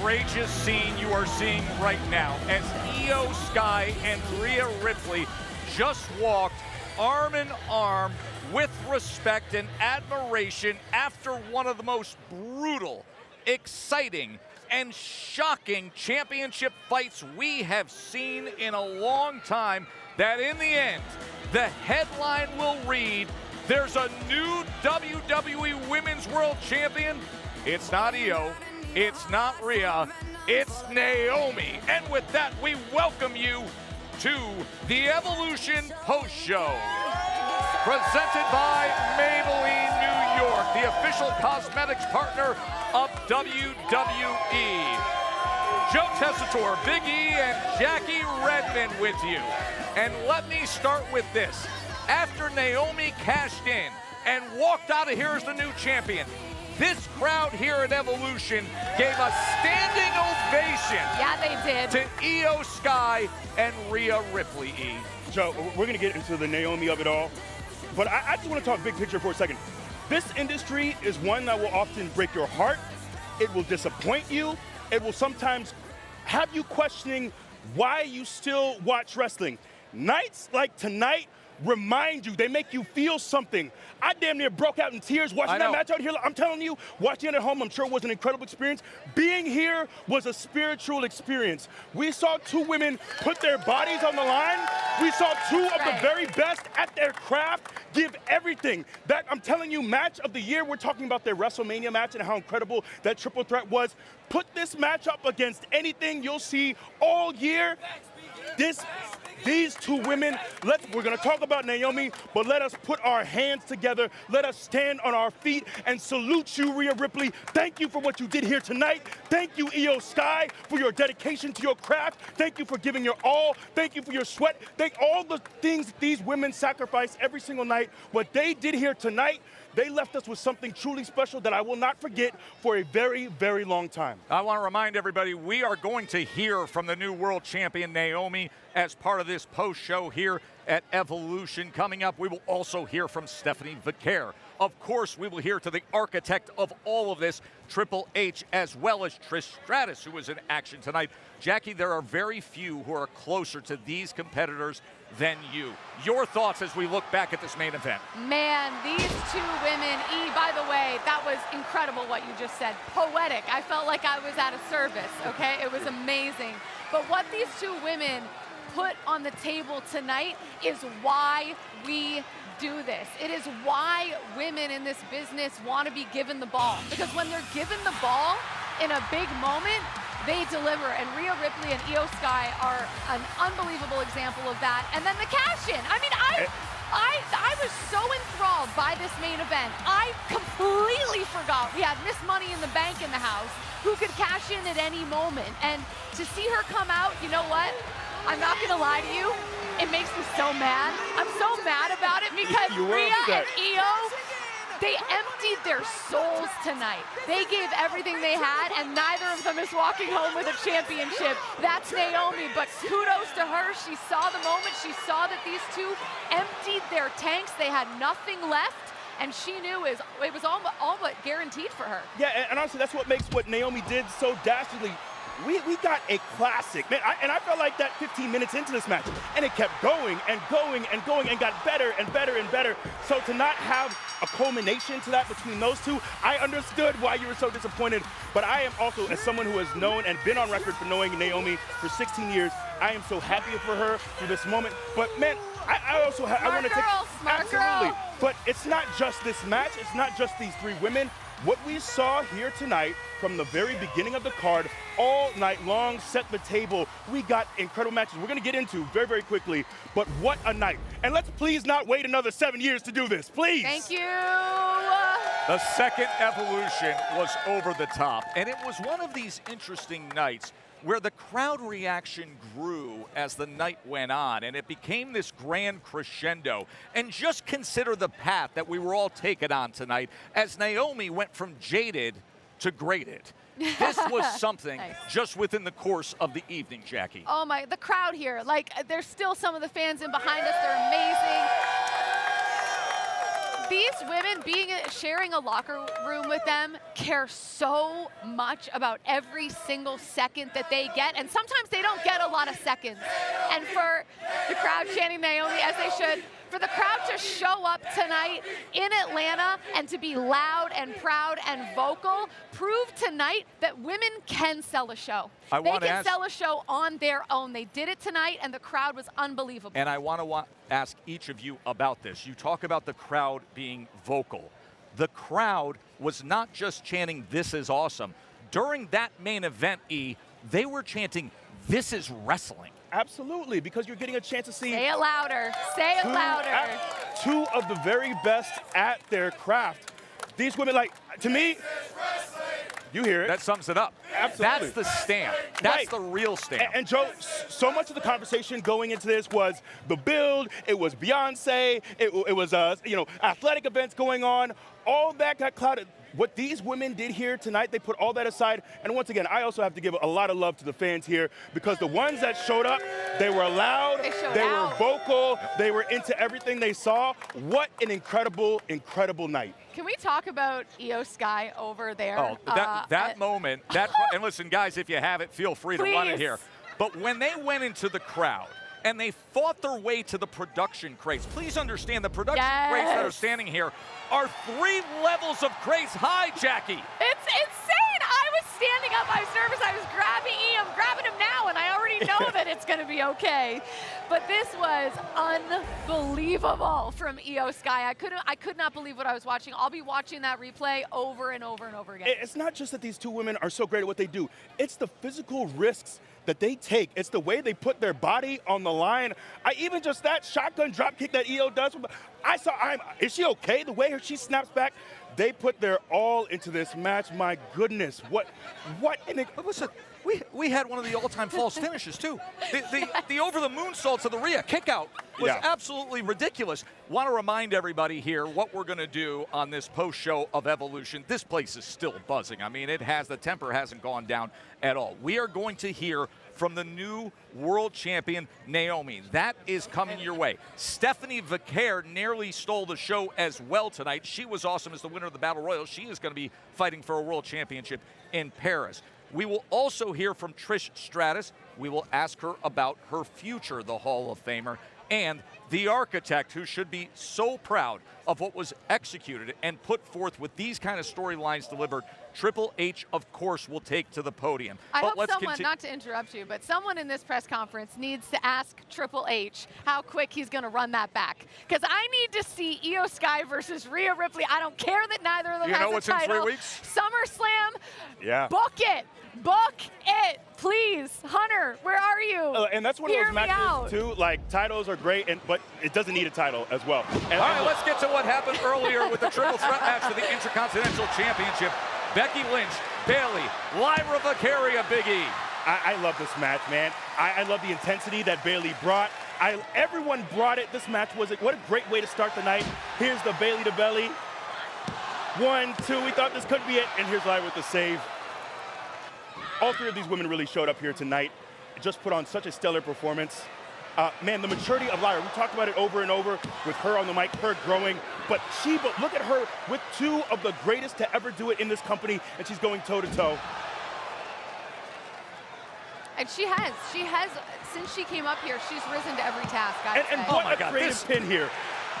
outrageous scene you are seeing right now as Io Sky and Rhea Ripley just walked arm in arm with respect and admiration after one of the most brutal, exciting, and shocking championship fights we have seen in a long time, that in the end, the headline will read, there's a new WWE Women's World Champion. It's not Io, it's not Rhea, it's Naomi. And with that, we welcome you to the Evolution Post Show. Presented by Maybelline New York, the official cosmetics partner of WWE. Joe Tessitore, Big E, and Jackie Redmond with you. And let me start with this. After Naomi cashed in and walked out of here as the new champion, this crowd here at Evolution gave a standing ovation. Yeah, they did. To Io Sky and Rhea Ripley, E. Joe, we're going to get into the Naomi of it all, but I just want to talk big picture for a second. This industry is one that will often break your heart. It will disappoint you. It will sometimes have you questioning why you still watch wrestling. Nights like tonight remind you, they make you feel something. I damn near broke out in tears watching that match out here. I'm telling you, watching it at home, I'm sure it was an incredible experience. Being here was a spiritual experience. We saw two women put their bodies on the line. We saw two of the very best at their craft give everything. That, I'm telling you, match of the year, we're talking about their WrestleMania match and how incredible that triple threat was. Put this match up against anything you'll see all year. These two women, we're going to talk about Naomi, but let us put our hands together. Let us stand on our feet and salute you, Rhea Ripley. Thank you for what you did here tonight. Thank you, Io Sky, for your dedication to your craft. Thank you for giving your all. Thank you for your sweat. Thank all the things that these women sacrifice every single night. What they did here tonight, they left us with something truly special that I will not forget for a very, very long time. I want to remind everybody, we are going to hear from the new world champion, Naomi, as part of this post show here at Evolution. Coming up, we will also hear from Stephanie Vaquer. Of course, we will hear to the architect of all of this, Triple H, as well as Trish Stratus, who was in action tonight. Jackie, there are very few who are closer to these competitors than you. Your thoughts as we look back at this main event? Man, these two women, E, by the way, that was incredible what you just said. Poetic. I felt like I was at a service, okay? It was amazing. But what these two women put on the table tonight is why we do this. It is why women in this business want to be given the ball. Because when they're given the ball in a big moment, they deliver. And Rhea Ripley and Io Sky are an unbelievable example of that. And then the cash in. I mean, I was so enthralled by this main event. I completely forgot we had Miss Money in the Bank in the house who could cash in at any moment. And to see her come out, you know what? I'm not gonna lie to you, it makes me so mad. I'm so mad about it because Rhea and Io, they emptied their souls tonight. They gave everything they had, and neither of them is walking home with a championship. That's Naomi, but kudos to her. She saw the moment. She saw that these two emptied their tanks. They had nothing left. And she knew it was all but guaranteed for her. Yeah, and honestly, that's what makes what Naomi did so dastardly. We got a classic, man, and I felt like that 15 minutes into this match, and it kept going and going and going and got better and better and better. So to not have a culmination to that between those two, I understood why you were so disappointed, but I am also, as someone who has known and been on record for knowing Naomi for 16 years, I am so happy for her for this moment. But man, I also I want to take absolutely. But it's not just this match. It's not just these three women. What we saw here tonight from the very beginning of the card, all night long, set the table. We got incredible matches we're going to get into very, very quickly, but what a night. And let's please not wait another 7 years to do this, please. Thank you. The second Evolution was over the top, and it was one of these interesting nights where the crowd reaction grew as the night went on, and it became this grand crescendo. And just consider the path that we were all taken on tonight as Naomi went from jaded to graded. This was something just within the course of the evening, Jackie. Oh my, the crowd here, like there's still some of the fans in behind us, they're amazing. these women sharing a locker room with them care so much about every single second that they get, and sometimes they don't get a lot of seconds. And for the crowd chanting Naomi, as they should, for the crowd to show up tonight in Atlanta and to be loud and proud and vocal, prove tonight that women can sell a show. They can sell a show on their own. They did it tonight, and the crowd was unbelievable. And I want to ask each of you about this. You talk about the crowd being vocal. The crowd was not just chanting, "This is awesome." During that main event, E, they were chanting, "This is wrestling." Absolutely, because you're getting a chance to see. Say it louder. Say it louder. Two of the very best at their craft. These women, like, to me, you hear it. That sums it up. Absolutely. That's the stamp. That's Right. the real stamp. And Joe, so much of the conversation going into this was the build. It was Beyonce. It was athletic events going on. All that got clouded. What these women did here tonight, they put all that aside. And once again, I also have to give a lot of love to the fans here, because the ones that showed up, they were loud, they were vocal, they were into everything they saw. What an incredible, incredible night. Can we talk about Io Sky over there? Oh, that moment, and listen, guys, if you have it, feel free to run it here. But when they went into the crowd and they fought their way to the production crates, please understand the production crates that are standing here are 3 levels of crates high, Jackie. It's insane. I was standing up. I was nervous. I was grabbing E. I'm grabbing him now, and I already know that it's going to be okay. But this was unbelievable from Io Sky. I could not believe what I was watching. I'll be watching that replay over and over and over again. It's not just that these two women are so great at what they do. It's the physical risks that they take. It's the way they put their body on the line. Even just that shotgun drop kick that Io does. Is she okay? The way she snaps back. They put their all into this match. My goodness, what? Listen, we had one of the all-time false finishes too. The over the moonsault to the Rhea kickout was absolutely ridiculous. Want to remind everybody here what we're going to do on this post-show of Evolution. This place is still buzzing. I mean, the temper hasn't gone down at all. We are going to hear from the new world champion, Naomi. That is coming your way. Stephanie Vaquer nearly stole the show as well tonight. She was awesome as the winner of the Battle Royal. She is going to be fighting for a world championship in Paris. We will also hear from Trish Stratus. We will ask her about her future, the Hall of Famer, and the architect, who should be so proud of what was executed and put forth with these kind of storylines delivered. Triple H, of course, will take to the podium. I hope someone, not to interrupt you, but someone in this press conference needs to ask Triple H how quick he's going to run that back. Because I need to see Io Sky versus Rhea Ripley. I don't care that neither of them has a title. You know what's in 3 weeks? SummerSlam. Yeah. Book it. Book it, please. Hunter, where are you? And that's one of those matches, too. Like, titles are great, but it doesn't need a title as well. All right, let's get to what happened earlier with the triple threat match for the Intercontinental Championship. Becky Lynch, Bayley, Lyra Valkyria, Big E. I love this match, man. I love the intensity that Bayley brought. Everyone brought it. This match what a great way to start the night. Here's the Bayley to belly. 1, 2, we thought this could be it, and here's Lyra with the save. All 3 of these women really showed up here tonight. Just put on such a stellar performance. Man, the maturity of Lyra, we talked about it over and over with her on the mic, her growing, but look at her with 2 of the greatest to ever do it in this company, and she's going toe-to-toe. And she has, since she came up here, she's risen to every task. And what a creative pin here.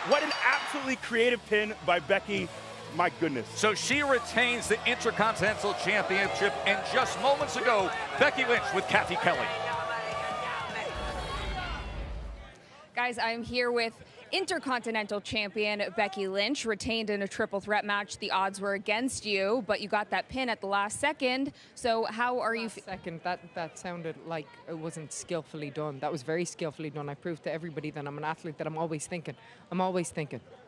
What an absolutely creative pin by Becky. My goodness. So she retains the Intercontinental Championship, and just moments ago, Becky Lynch with Kathy Kelly. Guys, I'm here with Intercontinental Champion Becky Lynch, retained in a triple threat match. The odds were against you, but you got that pin at the last second. So how are you? Second, that sounded like it wasn't skillfully done. That was very skillfully done. I proved to everybody that I'm an athlete, that I'm always thinking.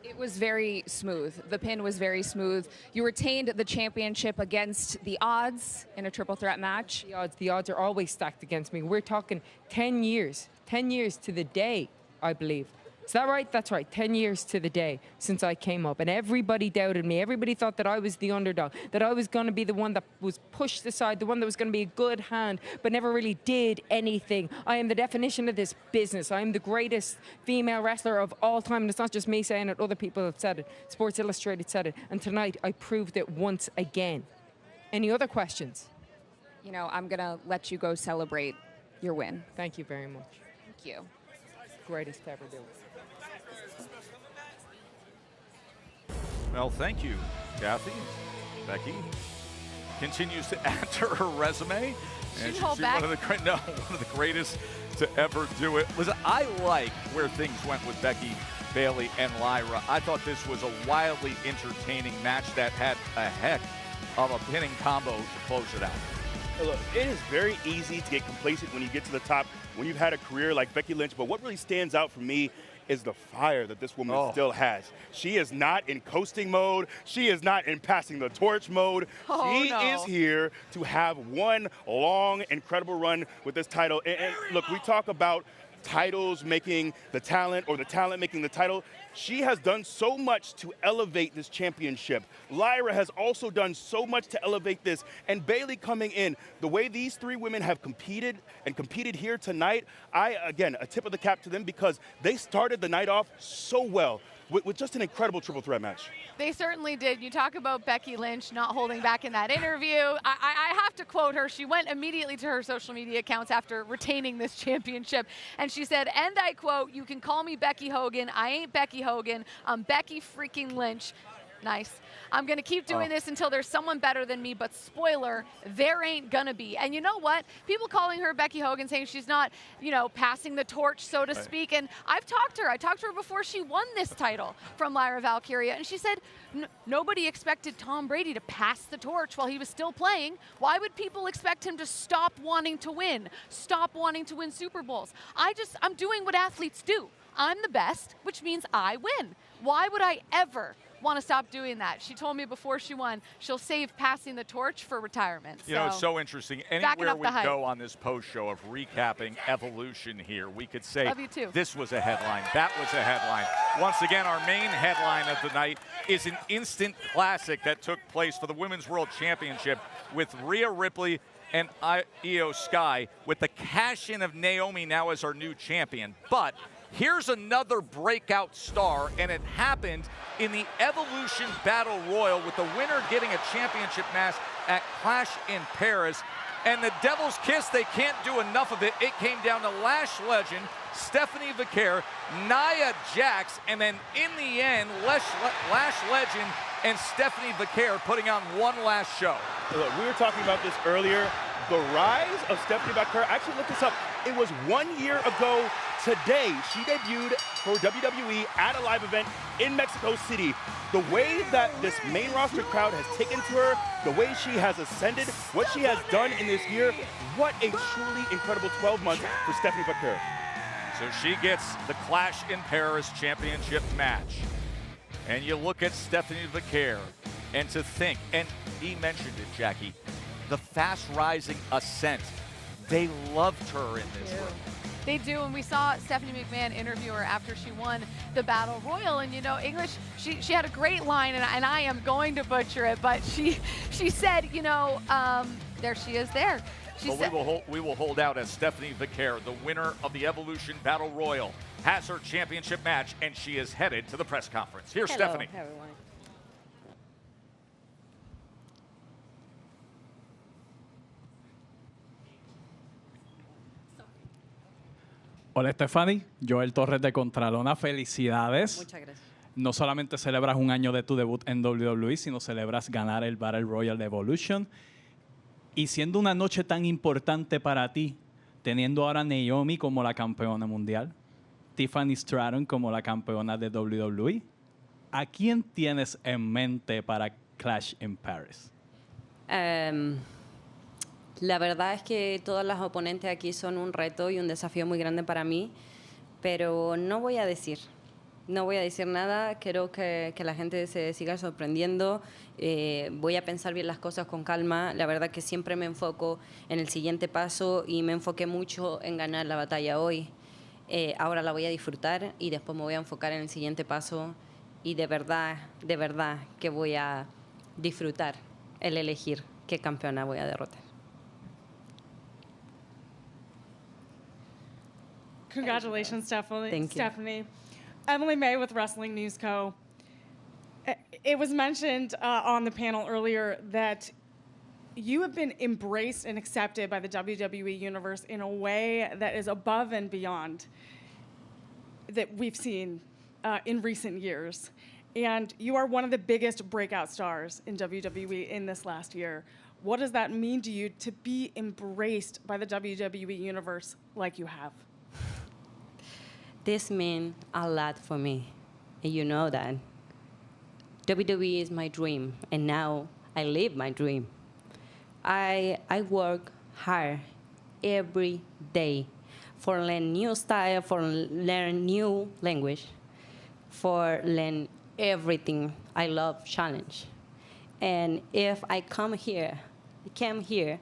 It was very smooth. The pin was very smooth. You retained the championship against the odds in a triple threat match. The odds are always stacked against me. We're talking 10 years to the day, I believe. Is that right? That's right. 10 years to the day since I came up, and everybody doubted me. Everybody thought that I was the underdog, that I was going to be the one that was pushed aside, the one that was going to be a good hand, but never really did anything. I am the definition of this business. I am the greatest female wrestler of all time, and it's not just me saying it. Other people have said it. Sports Illustrated said it, and tonight I proved it once again. Any other questions? You know, I'm going to let you go celebrate your win. Thank you very much. Thank you. Greatest to ever do it. Well, thank you, Kathy. Becky continues to add to her resume. And hold she's back. one of the greatest to ever do it. Listen, I like where things went with Becky, Bayley, and Lyra. I thought this was a wildly entertaining match that had a heck of a pinning combo to close it out. Look, it is very easy to get complacent when you get to the top, when you've had a career like Becky Lynch, but what really stands out for me is the fire that this woman still has. She is not in coasting mode. She is not in passing the torch mode. She is here to have one long, incredible run with this title. And look, we talk about titles making the talent or the talent making the title. She has done so much to elevate this championship. Lyra has also done so much to elevate this. And Bayley coming in, the way these three women have competed here tonight, again, a tip of the cap to them because they started the night off so well with just an incredible triple threat match. They certainly did. You talk about Becky Lynch not holding back in that interview. I have to quote her. She went immediately to her social media accounts after retaining this championship, and she said, and I quote, "You can call me Becky Hogan. I ain't Becky Hogan. I'm Becky freaking Lynch." Nice. I'm going to keep doing this until there's someone better than me, but spoiler, there ain't going to be. And you know what? People calling her Becky Hogan, saying she's not, you know, passing the torch, so to speak. And I've talked to her. I talked to her before she won this title from Lyra Valkyria. And she said, nobody expected Tom Brady to pass the torch while he was still playing. Why would people expect him to stop wanting to win, stop wanting to win Super Bowls? I'm doing what athletes do. I'm the best, which means I win. Why would I ever want to stop doing that? She told me before she won, she'll save passing the torch for retirement. You know, it's so interesting. Anywhere up we the hype. go on this post show of recapping Evolution here, we could say Love you too. this was a headline, that was a headline. Once again, our main headline of the night is an instant classic that took place for the Women's World Championship with Rhea Ripley and Io Sky, with the cash-in of Naomi now as our new champion. But here's another breakout star, and it happened in the Evolution Battle Royal with the winner getting a championship match at Clash in Paris. And the Devil's Kiss, they can't do enough of it. It came down to Lash legend Stephanie Vaquer, Nia Jax, and then in the end, Lash legend and Stephanie Vaquer putting on one last show. Look, we were talking about this earlier. The rise of Stephanie Vaquer, I actually looked this up. It was 1 year ago today. She debuted for WWE at a live event in Mexico City. The way that this main roster crowd has taken to her, the way she has ascended, what she has done in this year, what a truly incredible 12 months for Stephanie Vaquer. So she gets the Clash in Paris championship match. And you look at Stephanie Vaquer, and to think, and he mentioned it, Jackie, the fast-rising ascent. They loved her in this room. They do, and we saw Stephanie McMahon interview her after she won the Battle Royal, and you know, English, she had a great line, and I am going to butcher it, but she said, you know, there she is there. We will hold out as Stephanie Vaquer, the winner of the Evolution Battle Royal, has her championship match, and she is headed to the press conference. Here's Stephanie. Hello, everyone. Hola Stephanie, Joel Torres de Contralona, felicidades. Muchas gracias. No solamente celebras un año de tu debut en WWE, sino celebras ganar el Battle Royal de Evolution. Y siendo una noche tan importante para ti, teniendo ahora a Naomi como la campeona mundial, Tiffany Stratton como la campeona de WWE, ¿a quién tienes en mente para Clash in Paris? La verdad es que todas las oponentes aquí son un reto y un desafío muy grande para mí, pero no voy a decir nada. Quiero que la gente se siga sorprendiendo. Voy a pensar bien las cosas con calma. La verdad que siempre me enfoco en el siguiente paso y me enfoqué mucho en ganar la batalla hoy. Ahora la voy a disfrutar y después me voy a enfocar en el siguiente paso y de verdad que voy a disfrutar el elegir qué campeona voy a derrotar. Congratulations, Thank you. Stephanie. Emily May with Wrestling News Co. It was mentioned on the panel earlier that you have been embraced and accepted by the WWE Universe in a way that is above and beyond that we've seen in recent years. And you are one of the biggest breakout stars in WWE in this last year. What does that mean to you to be embraced by the WWE Universe like you have? This means a lot for me, and you know that. WWE is my dream, and now I live my dream. I work hard every day for learn new style, for learn new language, for learn everything. I love challenge. And if I came here,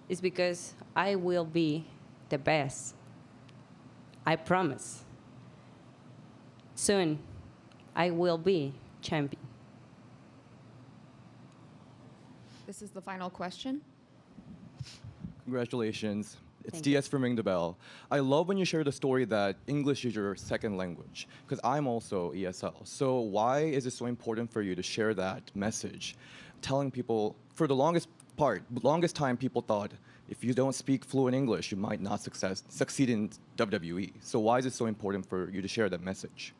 it's because I will be the best. I promise. Soon, I will be champion. This is the final question. Congratulations. It's Thank you. DS from Ring the Bell. I love when you share the story that English is your second language, because I'm also ESL. So why is it so important for you to share that message? Telling people, for the longest time, people thought if you don't speak fluent English, you might not succeed in WWE. So why is it so important for you to share that message?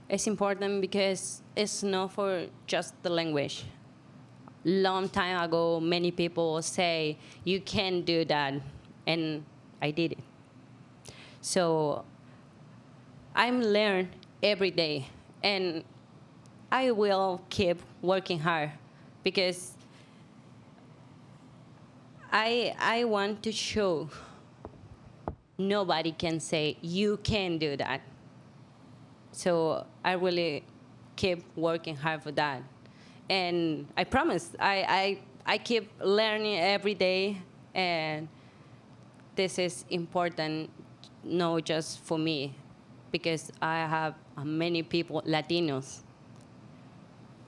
It's important because it's not for just the language. Long time ago, many people say, you can't do that, and I did it. So I'm learn every day, and I will keep working hard because I want to show nobody can say, you can do that. So I really keep working hard for that. And I promise, I keep learning every day, and this is important, not just for me, because I have many people, Latinos,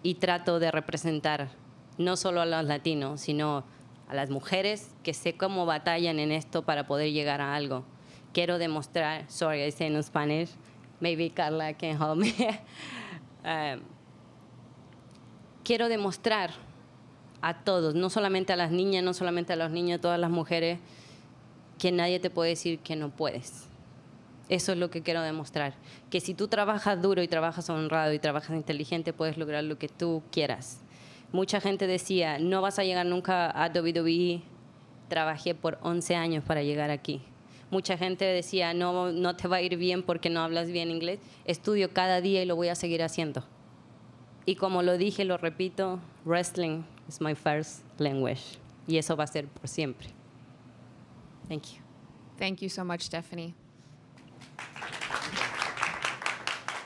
y trato de representar no solo a los latinos, sino a las mujeres que sé cómo batallan en esto para poder llegar a algo. Quiero demostrar, sorry, I say in Spanish, maybe Carla can help me. Quiero demostrar a todos, no solamente a las niñas, no solamente a los niños, a todas las mujeres, que nadie te puede decir que no puedes. Eso es lo que quiero demostrar. Que si tú trabajas duro y trabajas honrado y trabajas inteligente, puedes lograr lo que tú quieras. Mucha gente decía, no vas a llegar nunca a WWE. Trabajé por 11 años para llegar aquí. Mucha gente decía, no te va a ir bien porque no hablas bien inglés. Estudio cada día y lo voy a seguir haciendo. Y como lo dije, lo repito, wrestling is my first language. Y eso va a ser por siempre. Thank you. Thank you so much, Stephanie.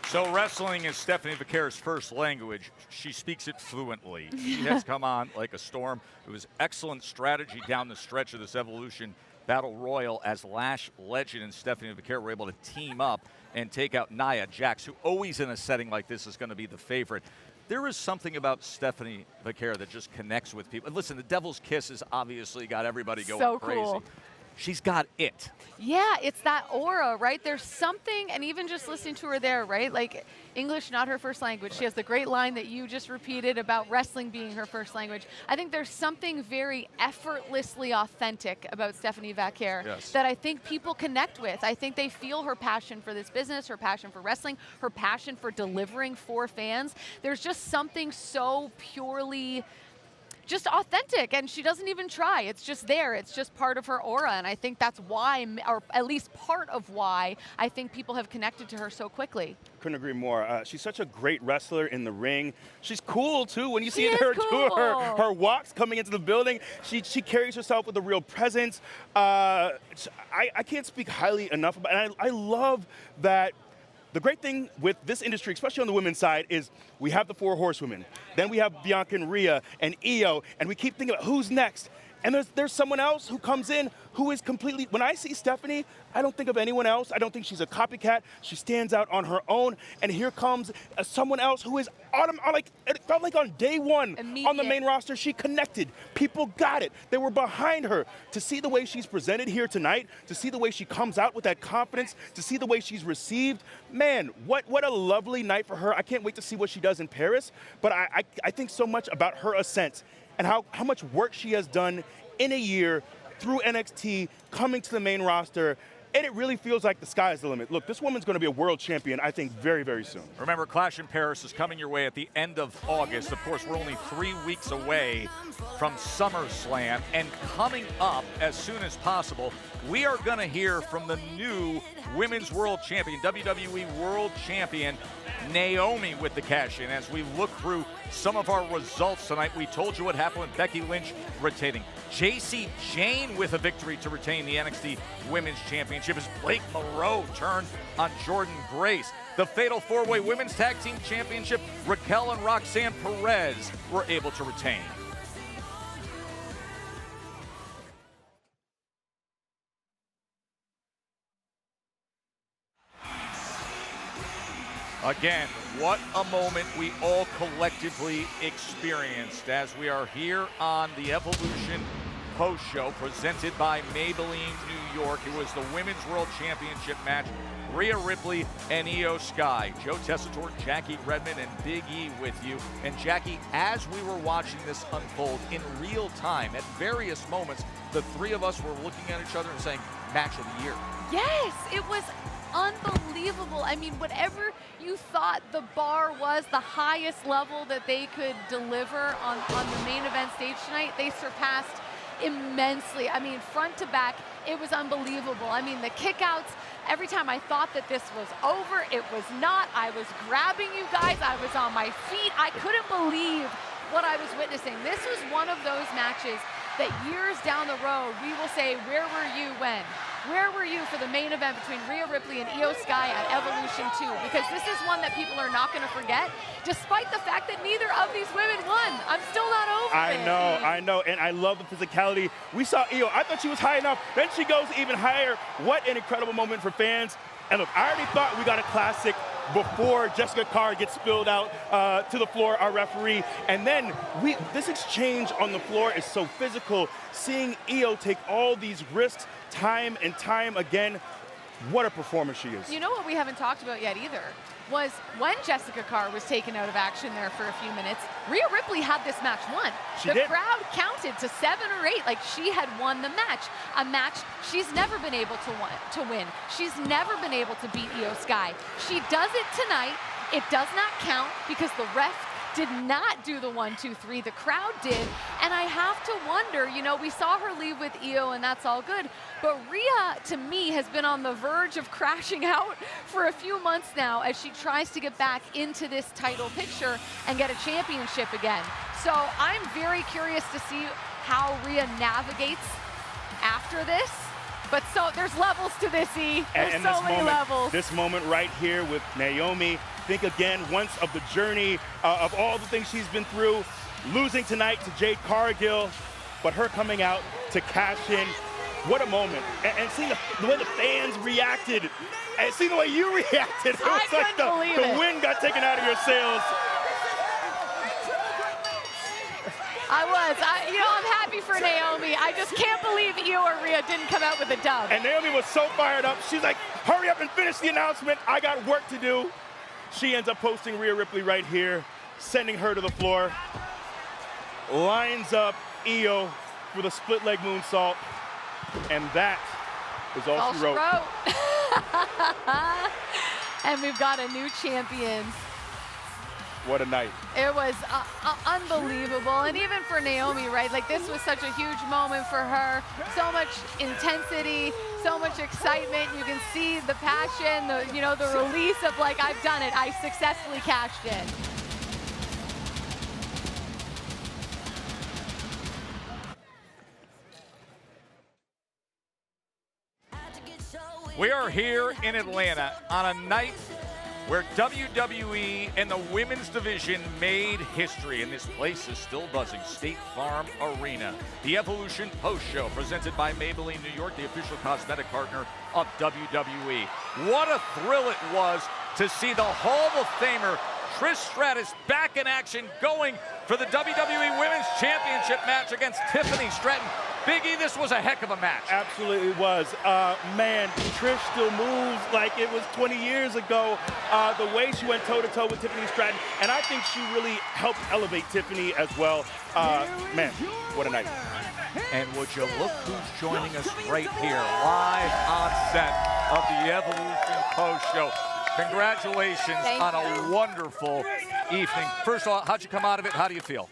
So wrestling is Stephanie Vaquera's first language. She speaks it fluently. She has come on like a storm. It was excellent strategy down the stretch of this Evolution Battle Royal as Lash Legend and Stephanie Vaquera were able to team up and take out Nia Jax, who always in a setting like this is going to be the favorite. There is something about Stephanie Vaquera that just connects with people. And listen, the Devil's Kiss has obviously got everybody going So crazy. cool. She's got it. Yeah, it's that aura, right? There's something, and even just listening to her there, right? Like, English, not her first language. She has the great line that you just repeated about wrestling being her first language. I think there's something very effortlessly authentic about Stephanie Vaquera that I think people connect with. I think they feel her passion for this business, her passion for wrestling, her passion for delivering for fans. There's just something so purely just authentic, and she doesn't even try. It's just there. It's just part of her aura, and I think that's why, or at least part of why, I think people have connected to her so quickly. Couldn't agree more. She's such a great wrestler in the ring. She's cool too. When you She see is her do cool. her walks coming into the building, she carries herself with a real presence. I can't speak highly enough about it. And I love that. The great thing with this industry, especially on the women's side, is we have the 4 horsewomen. Then we have Bianca and Rhea and Io, and we keep thinking about who's next. And there's someone else who comes in who is completely, when I see Stephanie, I don't think of anyone else. I don't think she's a copycat. She stands out on her own. And here comes someone else who is it felt like on day one on the main roster, she connected. People got it. They were behind her. To see the way she's presented here tonight, to see the way she comes out with that confidence, to see the way she's received, man, what a lovely night for her. I can't wait to see what she does in Paris. But I think so much about her ascent and how much work she has done in a year through NXT, coming to the main roster, and it really feels like the sky is the limit. Look, this woman's going to be a world champion, I think, very, very soon. Remember, Clash in Paris is coming your way at the end of August. Of course, we're only 3 weeks away from SummerSlam, and coming up as soon as possible, we are going to hear from the new Women's World Champion, WWE World Champion, Naomi, with the cash-in. As we look through some of our results tonight, we told you what happened with Becky Lynch retaining. Jacy Jayne with a victory to retain the NXT Women's Championship as Blake Moreau turned on Jordan Grace. The Fatal 4-Way Women's Tag Team Championship, Raquel and Roxanne Perez were able to retain. Again, what a moment we all collectively experienced as we are here on the Evolution post show presented by Maybelline New York. It was the Women's World Championship match. Rhea Ripley and Io Sky. Joe Tessitore, Jackie Redmond, and Big E with you. And Jackie, as we were watching this unfold in real time, at various moments, the three of us were looking at each other and saying, match of the year. Yes, it was unbelievable. I mean, whatever you thought the bar was, the highest level that they could deliver on the main event stage tonight, they surpassed immensely. I mean, front to back, it was unbelievable. I mean, the kickouts, every time I thought that this was over, it was not. I was grabbing you guys. I was on my feet. I couldn't believe what I was witnessing. This was one of those matches that years down the road, we will say, where were you when? Where were you for the main event between Rhea Ripley and Io Sky at Evolution 2? Because this is one that people are not going to forget, despite the fact that neither of these women won. I'm still not over it. I know, and I love the physicality. We saw Io, I thought she was high enough, then she goes even higher. What an incredible moment for fans. And look, I already thought we got a classic before Jessica Carr gets spilled out to the floor, our referee. And then this exchange on the floor is so physical. Seeing Io take all these risks time and time again, what a performer she is. You know what we haven't talked about yet either was when Jessica Carr was taken out of action there for a few minutes, Rhea Ripley had this match won. The crowd counted to 7 or 8 like she had won the match. A match she's never been able to win. She's never been able to beat Io Sky. She does it tonight. It does not count because the ref did not do the 1, 2, 3. The crowd did. And I have to wonder, you know, we saw her leave with Io and that's all good. But Rhea, to me, has been on the verge of crashing out for a few months now as she tries to get back into this title picture and get a championship again. So I'm very curious to see how Rhea navigates after this. But so there's levels to this, E. There's so many levels. This moment right here with Naomi. Think again once of the journey of all the things she's been through. Losing tonight to Jade Cargill, but her coming out to cash in. What a moment. And seeing the way the fans reacted, and seeing the way you reacted. It was like the wind got taken out of your sails. I'm happy for Naomi. I just can't believe Io or Rhea didn't come out with a dub. And Naomi was so fired up. She's like, hurry up and finish the announcement. I got work to do. She ends up posting Rhea Ripley right here, sending her to the floor. Lines up Io with a split leg moonsault. And that is all she wrote. And we've got a new champion. What a night. It was unbelievable. And even for Naomi, right? Like, this was such a huge moment for her. So much intensity, so much excitement. You can see the passion, the release of, like, I've done it. I successfully cashed in. We are here in Atlanta on a night where WWE and the women's division made history, and this place is still buzzing. State Farm Arena. The Evolution Post Show, presented by Maybelline New York, the official cosmetic partner of WWE. What a thrill it was to see the Hall of Famer Trish Stratus back in action, going for the WWE Women's Championship match against Tiffany Stratton. Biggie, this was a heck of a match. Absolutely was. Man, Trish still moves like it was 20 years ago. The way she went toe-to-toe with Tiffany Stratton, and I think she really helped elevate Tiffany as well. Man, what a night. And would you look who's joining us right here, live on set of the Evolution Post Show. Congratulations on a wonderful evening. First of all, how'd you come out of it? How do you feel?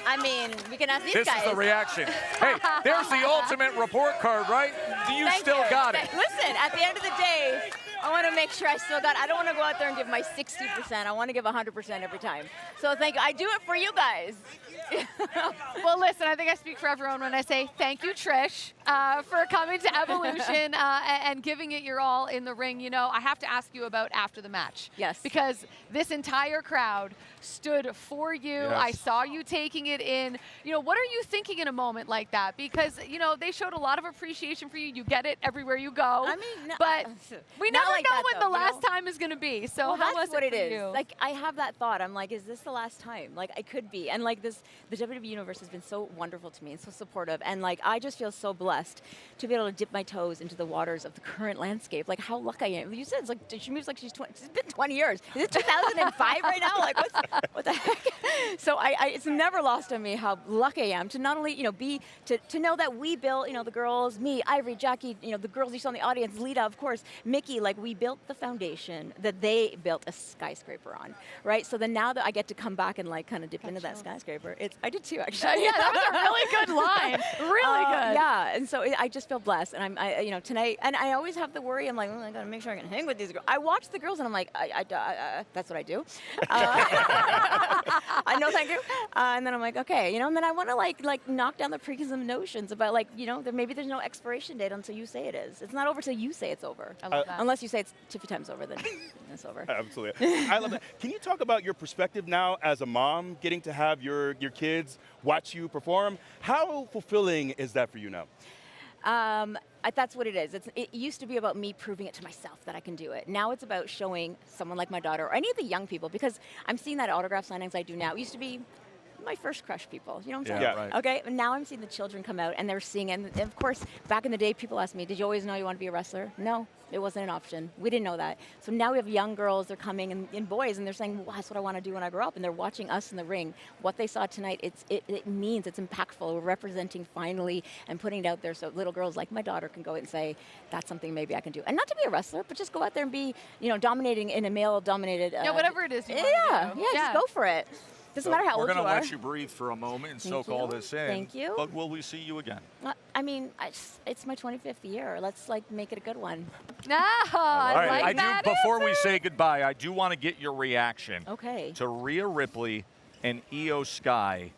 I mean, we can ask these this guys. This is the reaction. Hey, there's the ultimate report card, right? You still got it. Listen, at the end of the day, I want to make sure I still got it. I don't want to go out there and give my 60%. I want to give 100% every time. So thank you. I do it for you guys. Well, listen, I think I speak for everyone when I say thank you, Trish, for coming to Evolution and giving it your all in the ring. You know, I have to ask you about after the match. Yes. Because this entire crowd stood for you. Yes. I saw you taking it in. You know, what are you thinking in a moment like that? Because, you know, they showed a lot of appreciation for you. You get it everywhere you go. I mean, no, but we never like know that, when though, the last time is going to be. So well, how that's was what it it for is. you? Like, I have that thought. I'm like, is this the last time? Like, I could be. And like this, the WWE Universe has been so wonderful to me and so supportive. And like, I just feel so blessed to be able to dip my toes into the waters of the current landscape. Like, how lucky I am. You said it's like, she moves like she's 20. It's been 20 years. Is it 2005 right now? Like, what the heck? So it's never lost on me how lucky I am to not only, you know, to know that we built, you know, the girls, me, Ivory, Jackie, you know, the girls you saw in the audience, Lita, of course, Mickey, like we built the foundation that they built a skyscraper on, right? So then now that I get to come back and like kind of dip into that skyscraper, I did too, actually. Yeah, that was a really good line. Really good. Yeah, and so I just feel blessed, and you know, tonight, and I always have the worry. I'm like, oh, I gotta make sure I can hang with these girls. I watch the girls, and I'm like, that's what I do. I know, thank you. And then I'm like, okay, you know, and then I want to like knock down the preconceived notions about like, you know, maybe there's no expiration date until you say it is. It's not over till you say it's over. I love that. Unless you say it's 50 times over, then it's over. Absolutely. I love it. Can you talk about your perspective now as a mom, getting to have your kids watch you perform? How fulfilling is that for you now? That's what it is. It used to be about me proving it to myself that I can do it. Now it's about showing someone like my daughter or any of the young people, because I'm seeing that autograph signings I do now. It used to be my first crush people, you know what I'm saying? Yeah, right. Okay, and now I'm seeing the children come out and they're seeing, and of course, back in the day, people asked me, did you always know you want to be a wrestler? No, it wasn't an option. We didn't know that. So now we have young girls, they're coming, and boys, and they're saying, well, that's what I want to do when I grow up, and they're watching us in the ring. What they saw tonight, it means it's impactful. We're representing finally and putting it out there so little girls like my daughter can go and say, that's something maybe I can do. And not to be a wrestler, but just go out there and be, you know, dominating in a male-dominated... yeah, whatever it is you want to do. Yeah, just go for it. Doesn't matter how old you are. We're going to let you breathe for a moment and soak all this in. Thank you. But will we see you again? I mean, it's my 25th year. Let's like make it a good one. No, All right. I like that Before we answer. say goodbye, I do want to get your reaction Okay. to Rhea Ripley and Io Sky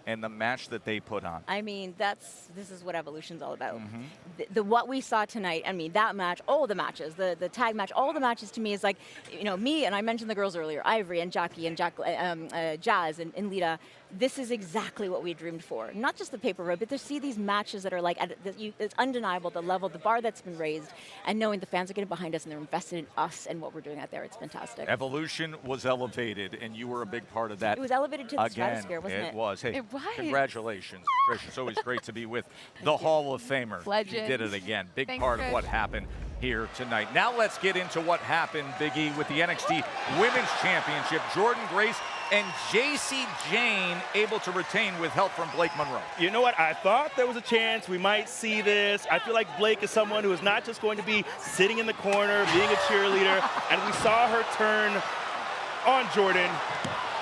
and the match that they put on. I mean, this is what Evolution's all about. The what we saw tonight, I mean, that match, all the matches, the tag match, all the matches to me is like, you know, me, and I mentioned the girls earlier, Ivory and Jackie and Jazz and Lita. This is exactly what we dreamed for. Not just the paper road, but to see these matches that are like, it's undeniable, the level, the bar that's been raised, and knowing the fans are getting behind us and they're invested in us and what we're doing out there. It's fantastic. Evolution was elevated, and you were a big part of that. It was elevated to the Again, stratosphere, wasn't it? It was. Hey, It was. congratulations, Trish. It's always great to be with the Hall of Famer. Legend. You did it again. Big Thanks, part of Trish. what happened here tonight. Now let's get into what happened, Biggie, with the NXT Women's Championship. Jordan Grace and Jacy Jayne able to retain with help from Blake Monroe. You know what? I thought there was a chance we might see this. I feel like Blake is someone who is not just going to be sitting in the corner, being a cheerleader, and we saw her turn on Jordan,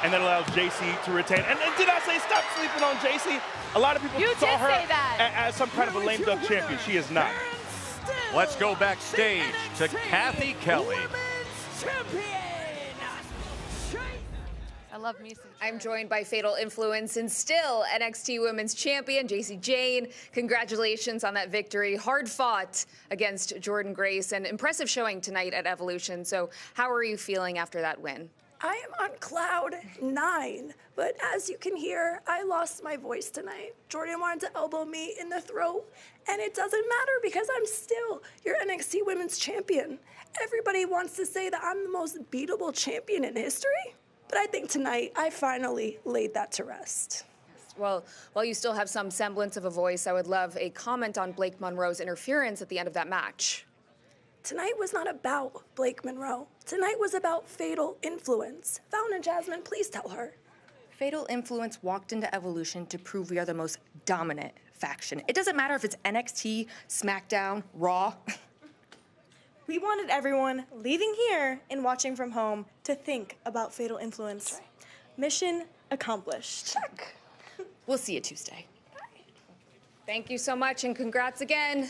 and that allowed Jacy to retain. And did I say stop sleeping on Jacy? A lot of people You saw did her say that. as some kind of a lame duck champion. She is not. Let's go backstage to Kathy Kelly. I love me some I'm church. joined by Fatal Influence and still NXT Women's Champion, Jacy Jayne. Congratulations on that victory. Hard fought against Jordynne Grace and impressive showing tonight at Evolution. So how are you feeling after that win? I am on cloud 9, but as you can hear, I lost my voice tonight. Jordynne wanted to elbow me in the throat, and it doesn't matter because I'm still your NXT Women's Champion. Everybody wants to say that I'm the most beatable champion in history, but I think tonight I finally laid that to rest. Well, while you still have some semblance of a voice, I would love a comment on Blake Monroe's interference at the end of that match. Tonight was not about Blake Monroe. Tonight was about Fatal Influence. Fountain and Jasmine, please tell her. Fatal Influence walked into Evolution to prove we are the most dominant faction. It doesn't matter if it's NXT, SmackDown, Raw. We wanted everyone leaving here and watching from home to think about Fatal Influence. Mission accomplished. Check. We'll see you Tuesday. Thank you so much and congrats again.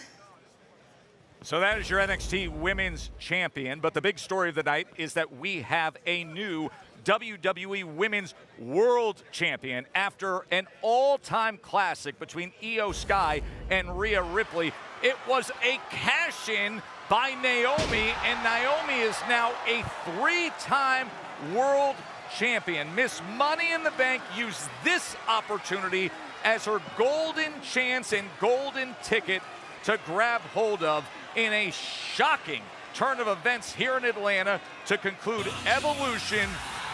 So that is your NXT Women's Champion. But the big story of the night is that we have a new WWE Women's World Champion after an all-time classic between Io Sky and Rhea Ripley. It was a cash-in by Naomi, and Naomi is now a 3-time world champion. Miss Money in the Bank used this opportunity as her golden chance and golden ticket to grab hold of in a shocking turn of events here in Atlanta to conclude Evolution.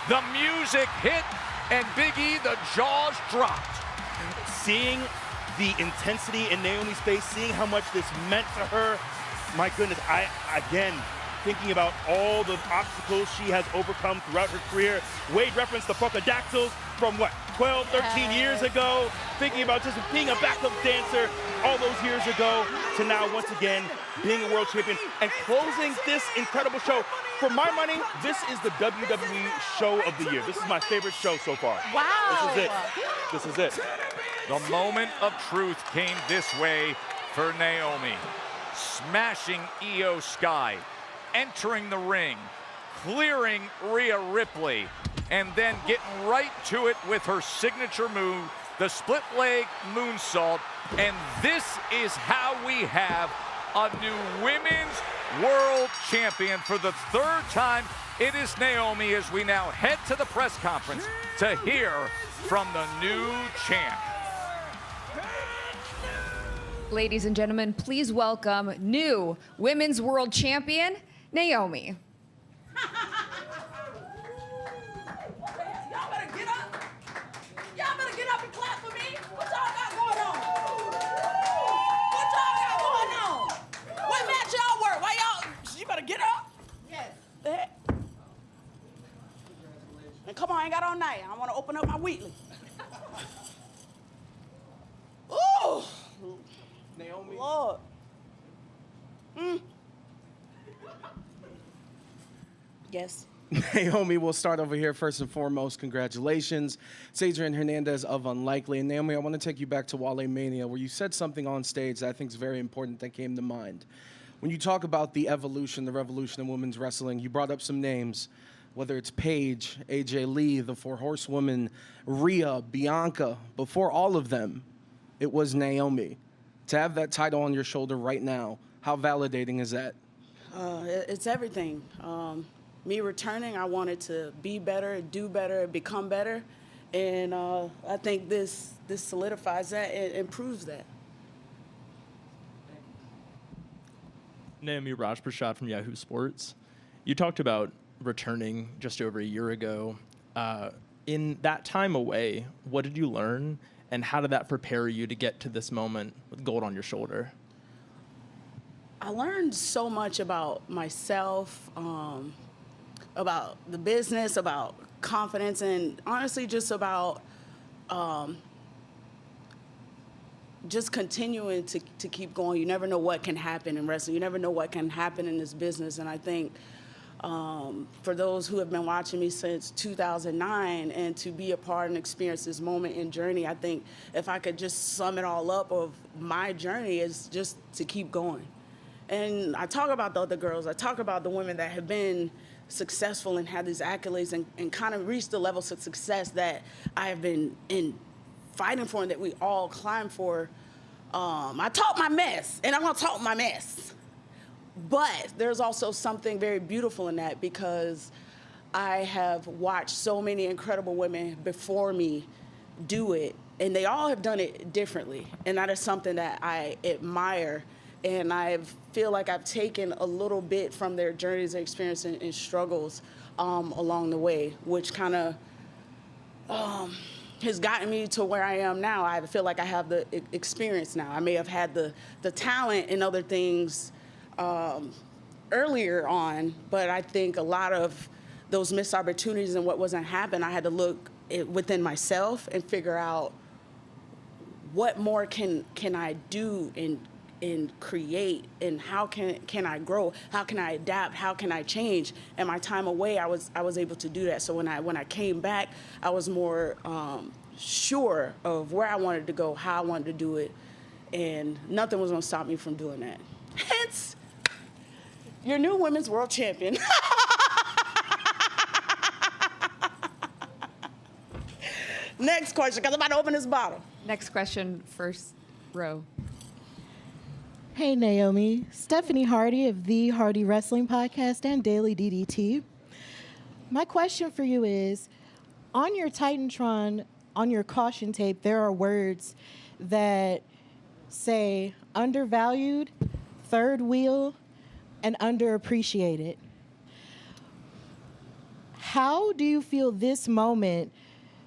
The music hit, and Big E, the jaws dropped. Seeing the intensity in Naomi's face, seeing how much this meant to her, my goodness, again, thinking about all the obstacles she has overcome throughout her career. Wade referenced the Funkadactyls from what, 12, 13 years ago, thinking about just being a backup dancer all those years ago to now once again being a world champion and closing this incredible show. For my money, this is the WWE show of the year. This is my favorite show so far. Wow. This is it. This is it. The moment of truth came this way for Naomi. Smashing Io Sky, entering the ring, clearing Rhea Ripley, and then getting right to it with her signature move, the split leg moonsault. And this is how we have a new women's world champion for the 3rd time. It is Naomi as we now head to the press conference to hear from the new champ. Ladies and gentlemen, please welcome new Women's World Champion, Naomi. Y'all better get up. Y'all better get up and clap for me. What y'all got going on? What y'all got going on? What match y'all work? Why y'all? You better get up. Yes. The heck? And come on, I ain't got all night. I want to open up my weekly. Ooh. Naomi. Lord. Yes. Naomi, we'll start over here first and foremost. Congratulations. It's Adrian Hernandez of Unlikely. And Naomi, I want to take you back to Wale Mania, where you said something on stage that I think is very important that came to mind. When you talk about the evolution, the revolution in women's wrestling, you brought up some names, whether it's Paige, AJ Lee, the Four Horsewomen, Rhea, Bianca. Before all of them, it was Naomi. To have that title on your shoulder right now, how validating is that? It's everything. Me returning, I wanted to be better, do better, become better, and I think this solidifies that and proves that. Naomi, Raj Prashad from Yahoo Sports. You talked about returning just over a year ago. In that time away, what did you learn, and how did that prepare you to get to this moment with gold on your shoulder? I learned so much about myself, about the business, about confidence, and honestly just about just continuing to keep going. You never know what can happen in wrestling. You never know what can happen in this business. And I think for those who have been watching me since 2009 and to be a part and experience this moment in journey, I think if I could just sum it all up of my journey is just to keep going. And I talk about the other girls. I talk about the women that have been successful and had these accolades and kind of reached the levels of success that I have been fighting for and that we all climb for. I talk my mess, and I'm gonna talk my mess. But there's also something very beautiful in that, because I have watched so many incredible women before me do it, and they all have done it differently. And that is something that I admire. And I feel like I've taken a little bit from their journeys and experiences and struggles along the way, which kind of has gotten me to where I am now. I feel like I have the experience now. I may have had the talent in other things earlier on, but I think a lot of those missed opportunities and what wasn't happening, I had to look within myself and figure out what more can I do and create, and how can I grow? How can I adapt? How can I change? And my time away, I was able to do that. So when I came back, I was more sure of where I wanted to go, how I wanted to do it, and nothing was gonna stop me from doing that. Hence, your new women's world champion. Next question, because I'm about to open this bottle. Next question, first row. Hey, Naomi. Stephanie Hardy of the Hardy Wrestling Podcast and Daily DDT. My question for you is, on your Titantron, on your caution tape, there are words that say undervalued, third wheel, and underappreciated. How do you feel this moment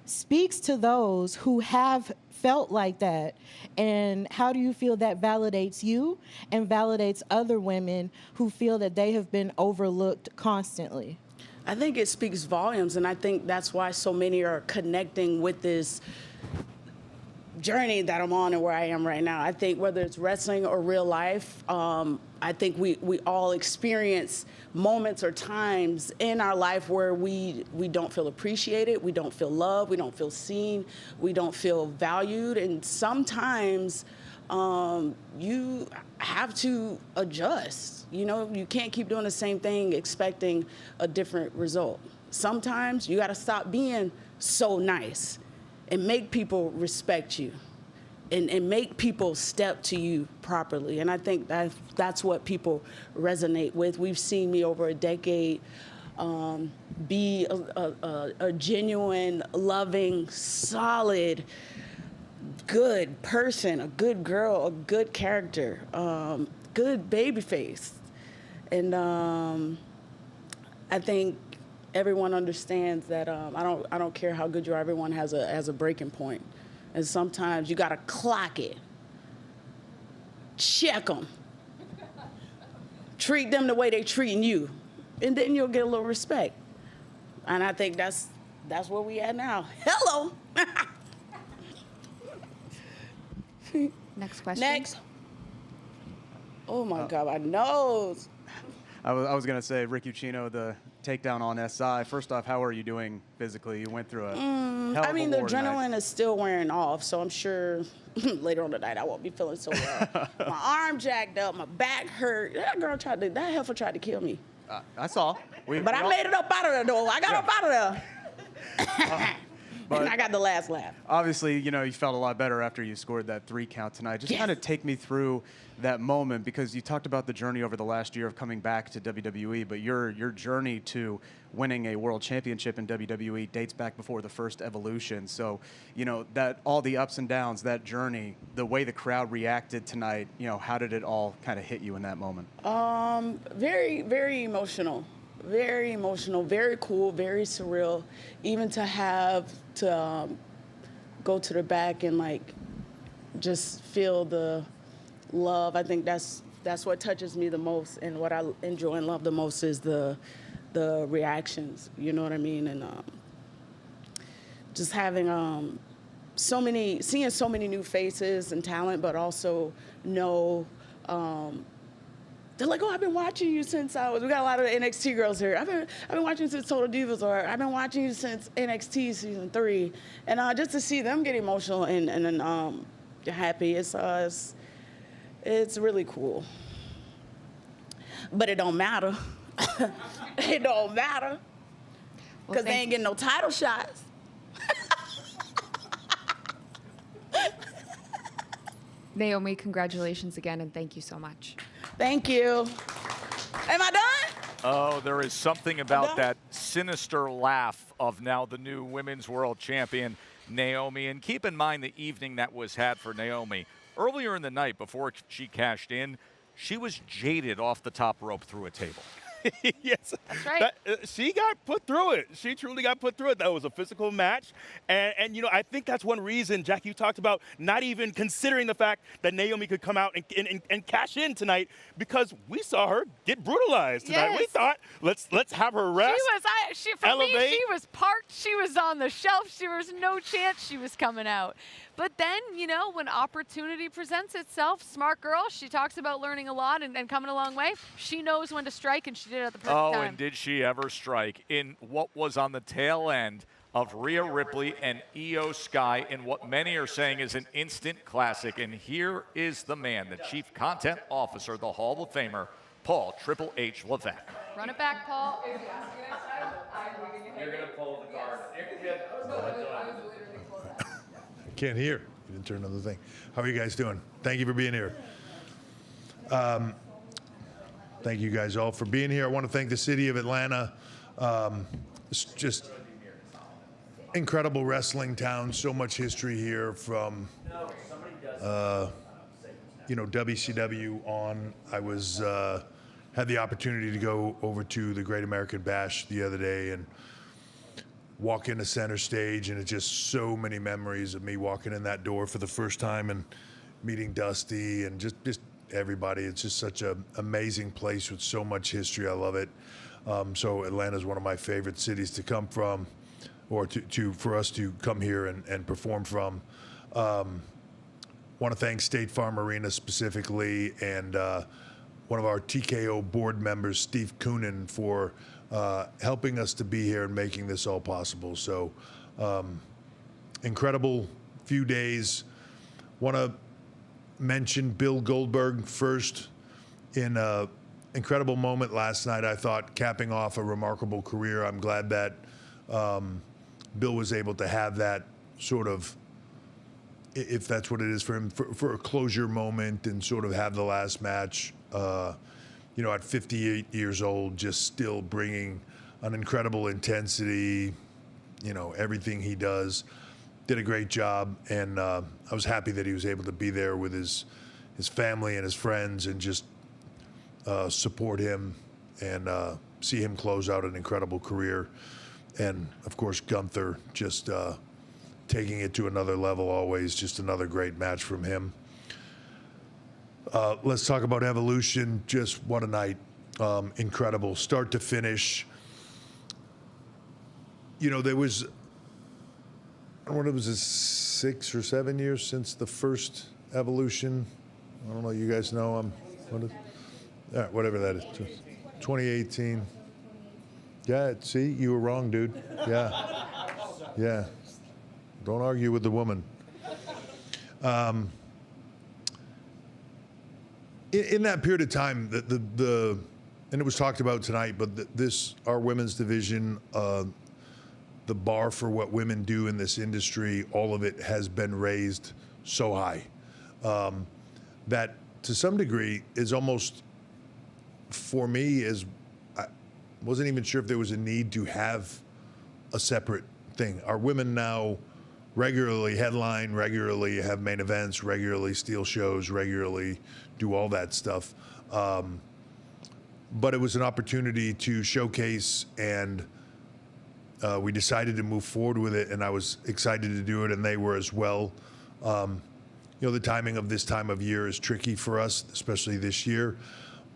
speaks to those who have felt like that, and how do you feel that validates you and validates other women who feel that they have been overlooked constantly? I think it speaks volumes, and I think that's why so many are connecting with this journey that I'm on and where I am right now. I think whether it's wrestling or real life, I think we all experience moments or times in our life where we don't feel appreciated, we don't feel loved, we don't feel seen, we don't feel valued, and sometimes you have to adjust. You know, you can't keep doing the same thing expecting a different result. Sometimes you got to stop being so nice and make people respect you and make people step to you properly. And I think that's what people resonate with. We've seen me over a decade be a genuine, loving, solid, good person, a good girl, a good character, good baby face. And I think everyone understands that I don't care how good you are, everyone has a breaking point. And sometimes you gotta clock it. Check them. Treat them the way they treating you. And then you'll get a little respect. And I think that's where we at now. Hello. Next question. Next. Oh my God, my nose. I was going to say, Rick Ucchino, the takedown on SI. First off, how are you doing physically? You went through a hell of I mean, a the war adrenaline tonight. is still wearing off, so I'm sure later on tonight I won't be feeling so well. My arm jacked up, my back hurt. That heifer tried to kill me. I saw. But I made it up out of there, though. I got up out of there. And I got the last laugh. Obviously, you know, you felt a lot better after you scored that 3 count tonight. Just kind of take me through that moment, because you talked about the journey over the last year of coming back to WWE, but your journey to winning a world championship in WWE dates back before the first Evolution. So, you know, that all the ups and downs, that journey, the way the crowd reacted tonight, you know, how did it all kind of hit you in that moment? Very, very emotional. Very emotional, very cool, very surreal. Even to have to go to the back and like just feel the love. I think that's what touches me the most, and what I enjoy and love the most is the reactions. You know what I mean? And just having seeing so many new faces and talent, but also know. They're like, oh, I've been watching you since we got a lot of NXT girls here. I've been watching you since Total Divas, or I've been watching you since NXT season 3. And just to see them get emotional and happy, it's really cool. but it don't matter. It don't matter because they ain't getting no title shots. Naomi, congratulations again, and thank you so much. Thank you. Am I done? Oh, there is something about that sinister laugh of now the new women's world champion, Naomi. And keep in mind the evening that was had for Naomi. Earlier in the night, before she cashed in, she was jaded off the top rope through a table. Yes. That's right. She got put through it. She truly got put through it. That was a physical match. And you know, I think that's one reason, Jack, you talked about not even considering the fact that Naomi could come out and cash in tonight, because we saw her get brutalized tonight. Yes. We thought, let's have her rest. For me, elevate. she was parked. She was on the shelf. There was no chance she was coming out. But then, you know, when opportunity presents itself, smart girl, she talks about learning a lot and coming a long way. She knows when to strike, and she did it at the perfect time. Oh, and did she ever strike in what was on the tail end of Rhea Ripley and Io Sky in what many are saying is an instant classic. And here is the man, the Chief Content Officer, the Hall of Famer, Paul Triple H Levesque. Run it back, Paul. You're going to pull the card. Can't hear. You didn't turn on the thing. How are you guys doing? Thank you for being here. Thank you guys all for being here. I want to thank the city of Atlanta. It's just incredible wrestling town. So much history here from, you know, WCW on. I was had the opportunity to go over to the Great American Bash the other day and walk into center stage, and it's just so many memories of me walking in that door for the first time and meeting Dusty and just everybody. It's just such an amazing place with so much history. I love it. So Atlanta is one of my favorite cities to come from, or for us to come here and perform from. Want to thank State Farm Arena specifically, and one of our TKO board members, Steve Koonin, for helping us to be here and making this all possible. So incredible few days. Want to mention Bill Goldberg first in an incredible moment last night, I thought, capping off a remarkable career. I'm glad that Bill was able to have that sort of, if that's what it is for him, for a closure moment and sort of have the last match. You know, at 58 years old, just still bringing an incredible intensity, you know, everything he does. Did a great job, and I was happy that he was able to be there with his family and his friends and just support him and see him close out an incredible career. And, of course, Gunther just taking it to another level always, just another great match from him. Let's talk about Evolution. Just what a night. Incredible. Start to finish. You know, there was, I don't know, it was 6 or 7 years since the first Evolution. I don't know, you guys know. Whatever that is. 2018. Yeah, see, you were wrong, dude. Yeah. Yeah. Don't argue with the woman. In that period of time, and it was talked about tonight, but our women's division, the bar for what women do in this industry, all of it has been raised so high that to some degree is almost, for me, I wasn't even sure if there was a need to have a separate thing. Our women now regularly headline, regularly have main events, regularly steal shows, regularly do all that stuff. But it was an opportunity to showcase, and we decided to move forward with it, and I was excited to do it, and they were as well. You know, the timing of this time of year is tricky for us, especially this year.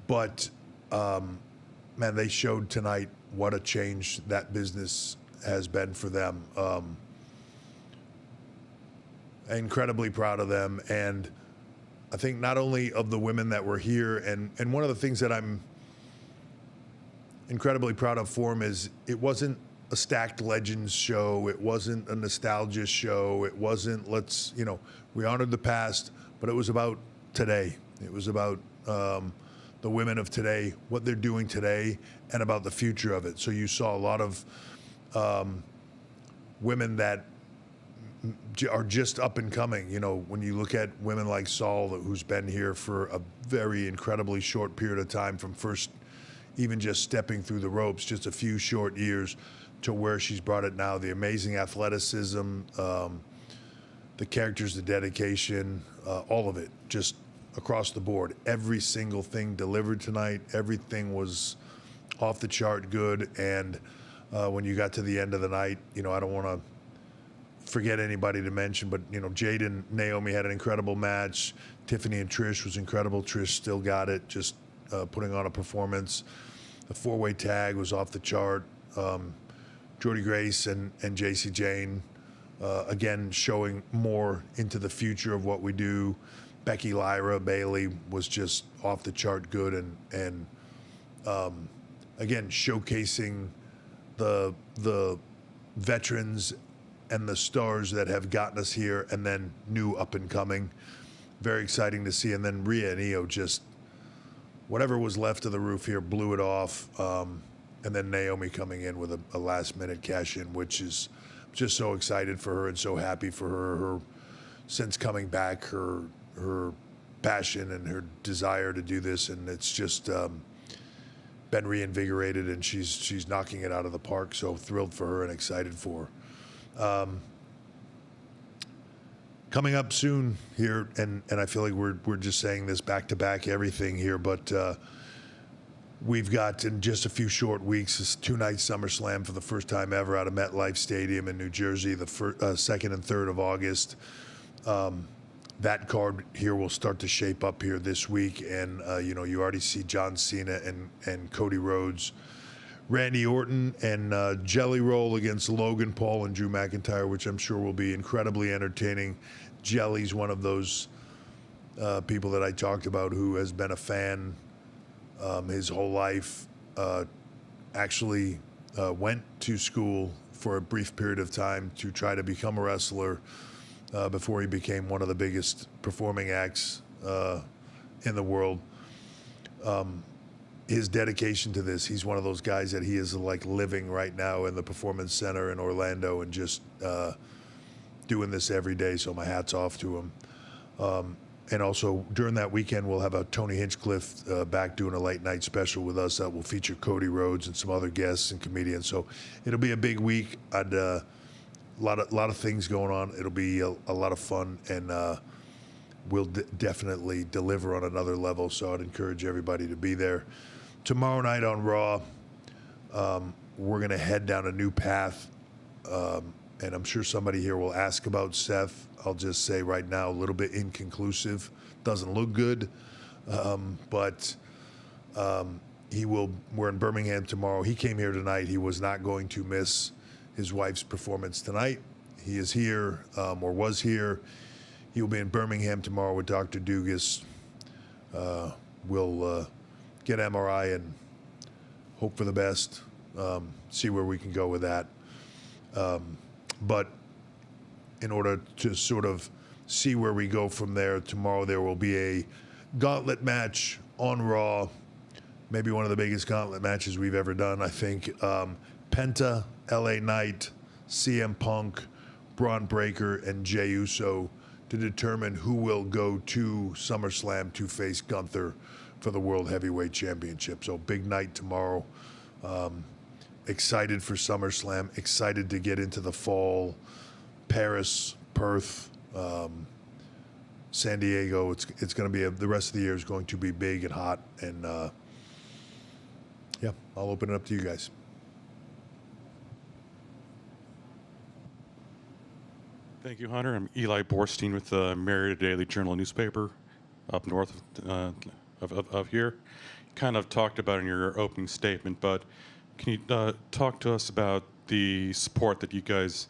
But, man, they showed tonight what a change that business has been for them. Incredibly proud of them, and I think not only of the women that were here, and one of the things that I'm incredibly proud of for them is it wasn't a Stacked Legends show, it wasn't a nostalgia show, it wasn't we honored the past, but it was about today. It was about the women of today, what they're doing today, and about the future of it. So you saw a lot of women that are just up and coming. You know, when you look at women like Saul, who's been here for a very incredibly short period of time, from first even just stepping through the ropes, just a few short years, to where she's brought it now. The amazing athleticism, the characters, the dedication, all of it, just across the board. Every single thing delivered tonight. Everything was off the chart good. And when you got to the end of the night, you know, I don't want to forget anybody to mention, but, you know, Jade and Naomi had an incredible match. Tiffany and Trish was incredible. Trish still got it, just putting on a performance. The four-way tag was off the chart. Jordynne Grace and Jacy Jayne, again, showing more into the future of what we do. Becky, Lyra, Bayley was just off the chart good, and again, showcasing the veterans and the stars that have gotten us here, and then new up and coming. Very exciting to see. And then Rhea and Io, just whatever was left of the roof here, blew it off. And then Naomi coming in with a last minute cash in, which is just so excited for her and so happy for her since coming back, her passion and her desire to do this. And it's just been reinvigorated, and she's knocking it out of the park. So thrilled for her and excited for her. Coming up soon here, and I feel like we're just saying this back to back, everything here, but we've got in just a few short weeks this 2-night SummerSlam for the first time ever out of MetLife Stadium in New Jersey, the 2nd and 3rd of August. That card here will start to shape up here this week, and you know, you already see John Cena and Cody Rhodes, Randy Orton, and Jelly Roll against Logan Paul and Drew McIntyre, which I'm sure will be incredibly entertaining. Jelly's one of those people that I talked about who has been a fan his whole life. Actually went to school for a brief period of time to try to become a wrestler before he became one of the biggest performing acts in the world. His dedication to this, he's one of those guys that he is like living right now in the Performance Center in Orlando and just doing this every day, so my hat's off to him. And also during that weekend, we'll have a Tony Hinchcliffe back doing a late night special with us that will feature Cody Rhodes and some other guests and comedians. So it'll be a big week. A lot of things going on. It'll be a lot of fun, and we'll definitely deliver on another level. So I'd encourage everybody to be there. Tomorrow night on Raw, we're going to head down a new path, and I'm sure somebody here will ask about Seth. I'll just say right now, a little bit inconclusive. Doesn't look good, but we're in Birmingham tomorrow. He came here tonight. He was not going to miss his wife's performance tonight. He is here, or was here. He will be in Birmingham tomorrow with Dr. Dugas. We'll get MRI and hope for the best, see where we can go with that. But in order to sort of see where we go from there, tomorrow there will be a gauntlet match on Raw, maybe one of the biggest gauntlet matches we've ever done, I think. Penta, LA Knight, CM Punk, Braun Breaker, and Jey Uso to determine who will go to SummerSlam to face Gunther for the World Heavyweight Championship. So big night tomorrow. Excited for SummerSlam, excited to get into the fall. Paris, Perth, San Diego. It's going to be the rest of the year is going to be big and hot. And yeah, I'll open it up to you guys. Thank you, Hunter. I'm Eli Borstein with the Marietta Daily Journal newspaper up north of here. Kind of talked about in your opening statement, but can you talk to us about the support that you guys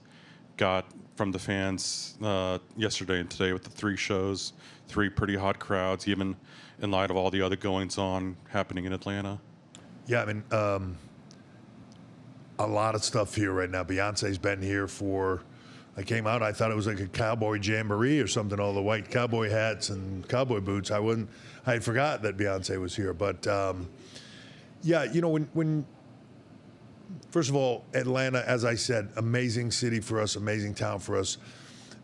got from the fans yesterday and today with the 3 shows, 3 pretty hot crowds, even in light of all the other goings-on happening in Atlanta? Yeah, I mean, a lot of stuff here right now. Beyonce's been here for I came out, I thought it was like a cowboy jamboree or something, all the white cowboy hats and cowboy boots. I forgot that Beyonce was here. But yeah, you know, when first of all, Atlanta, as I said, amazing city for us, amazing town for us.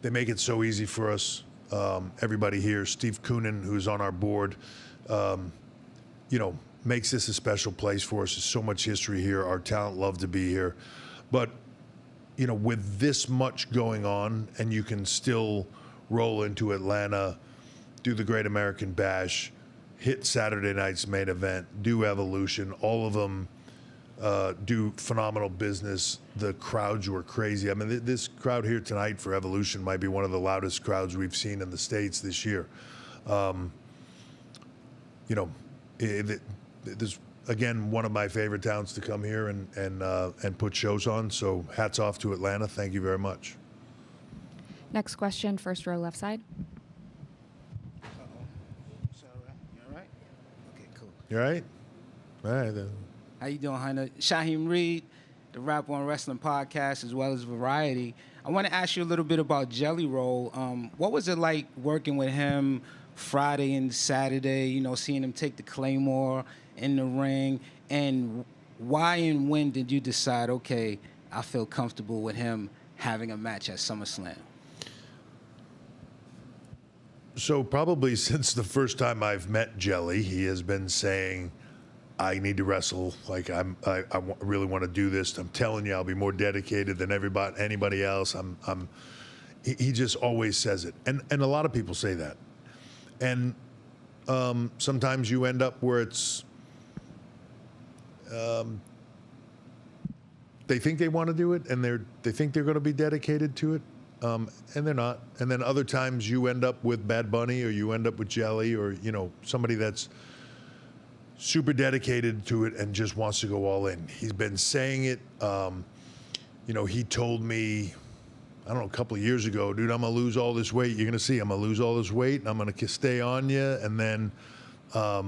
They make it so easy for us. Everybody here, Steve Koonin, who's on our board, you know, makes this a special place for us. There's so much history here. Our talent love to be here. But, you know, with this much going on, and you can still roll into Atlanta, do the Great American Bash, hit Saturday night's main event, do Evolution, all of them do phenomenal business. The crowds were crazy. I mean, this crowd here tonight for Evolution might be one of the loudest crowds we've seen in the States this year. You know, this is, again, one of my favorite towns to come here and put shows on. So hats off to Atlanta. Thank you very much. Next question, first row left side. You all right? All right, then. How you doing, Hunter? Shaheem Reed, the Rap on Wrestling podcast, as well as Variety. I want to ask you a little bit about Jelly Roll. What was it like working with him Friday and Saturday, you know, seeing him take the Claymore in the ring? And why and when did you decide, okay, I feel comfortable with him having a match at SummerSlam? So probably since the first time I've met Jelly, he has been saying, I need to wrestle. Like I really want to do this. I'm telling you, I'll be more dedicated than anybody else. He just always says it, and a lot of people say that, and sometimes you end up where it's they think they want to do it, and they think they're going to be dedicated to it, and they're not. And then other times you end up with Bad Bunny, or you end up with Jelly, or you know, somebody that's super dedicated to it and just wants to go all in. He's been saying it. You know, he told me, I don't know, a couple of years ago, dude, I'm gonna lose all this weight. You're gonna see, I'm gonna lose all this weight, and I'm gonna stay on you, and then I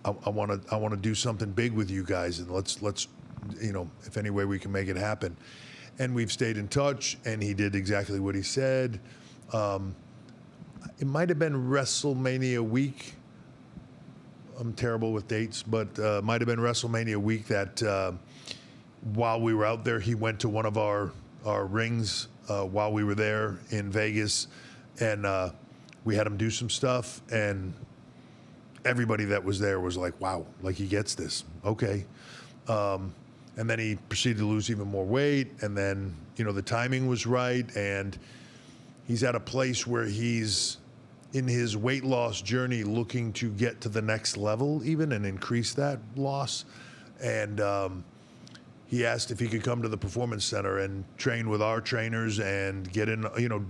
want to do something big with you guys, and let's you know, if any way we can make it happen. And we've stayed in touch, and he did exactly what he said. It might have been WrestleMania week. I'm terrible with dates, but might have been WrestleMania week that while we were out there, he went to one of our rings while we were there in Vegas, and we had him do some stuff, and everybody that was there was like, wow, like he gets this. Okay. And then he proceeded to lose even more weight, and then, you know, the timing was right, and he's at a place where he's in his weight loss journey looking to get to the next level even and increase that loss. And he asked if he could come to the Performance Center and train with our trainers and get in, you know,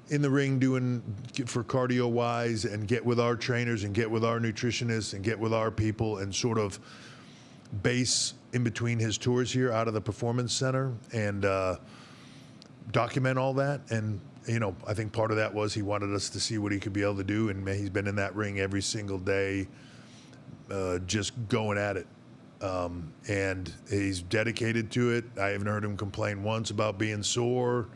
in the ring doing for cardio wise, and get with our trainers and get with our nutritionists and get with our people and sort of base in between his tours here out of the Performance Center and document all that. And you know, I think part of that was he wanted us to see what he could be able to do, and he's been in that ring every single day, just going at it. And he's dedicated to it. I haven't heard him complain once about being sore.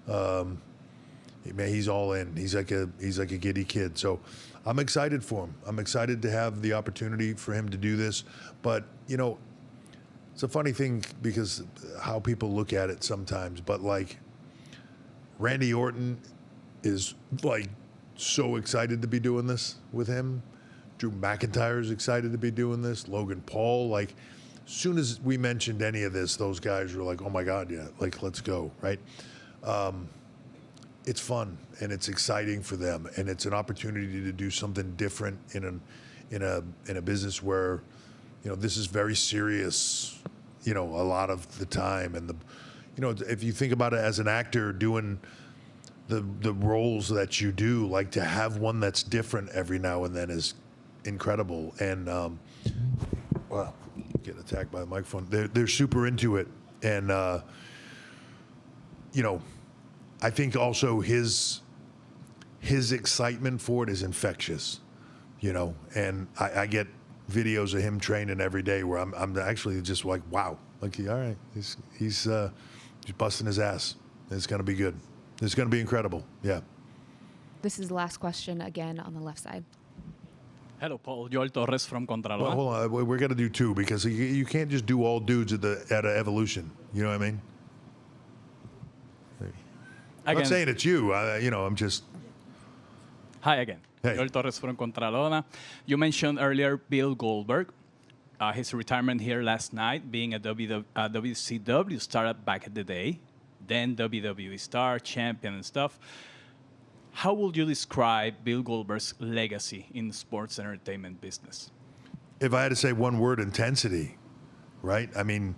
Man, he's all in. He's like a giddy kid. So I'm excited for him. I'm excited to have the opportunity for him to do this. But, you know, it's a funny thing because how people look at it sometimes, but like, Randy Orton is like so excited to be doing this with him. Drew McIntyre is excited to be doing this. Logan Paul, like, as soon as we mentioned any of this, those guys were like, oh my God, yeah, like, let's go, right? It's fun and it's exciting for them, and it's an opportunity to do something different in a business where, you know, this is very serious, you know, a lot of the time. And you know, if you think about it as an actor doing the roles that you do, like to have one that's different every now and then is incredible. And wow, get attacked by the microphone. They're super into it, and you know, I think also his excitement for it is infectious, you know. And I get videos of him training every day where I'm actually just like, wow, like, all right, he's busting his ass. It's going to be good. It's going to be incredible. Yeah. This is the last question again on the left side. Hello, Paul. Joel Torres from Contralona. Well, hold on. We're going to do two because you can't just do all dudes at an Evolution. You know what I mean? I'm not saying it's you. I'm just. Hi again. Hey. Joel Torres from Contralona. You mentioned earlier Bill Goldberg. His retirement here last night, being a WCW star back in the day, then WWE star, champion and stuff. How would you describe Bill Goldberg's legacy in the sports entertainment business? If I had to say one word, intensity, right? I mean,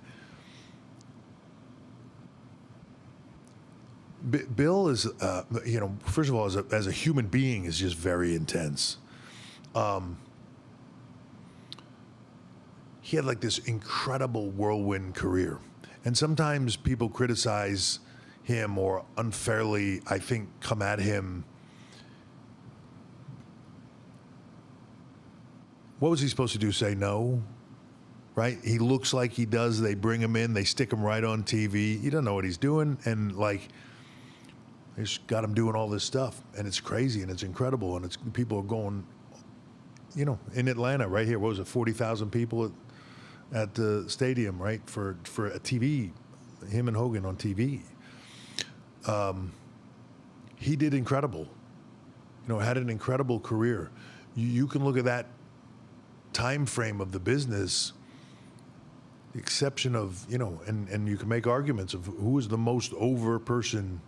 Bill is, first of all, as a human being, is just very intense. He had like this incredible whirlwind career. And sometimes people criticize him or unfairly, I think, come at him. What was he supposed to do? Say no? Right? He looks like he does. They bring him in. They stick him right on TV. You don't know what he's doing. And they just got him doing all this stuff. And it's crazy and it's incredible. And people are going, in Atlanta right here. What was it? 40,000 people at the stadium, right? For a TV, him and Hogan on TV. He did incredible. Had an incredible career. You can look at that time frame of the business, the exception of, and you can make arguments of who was the most over person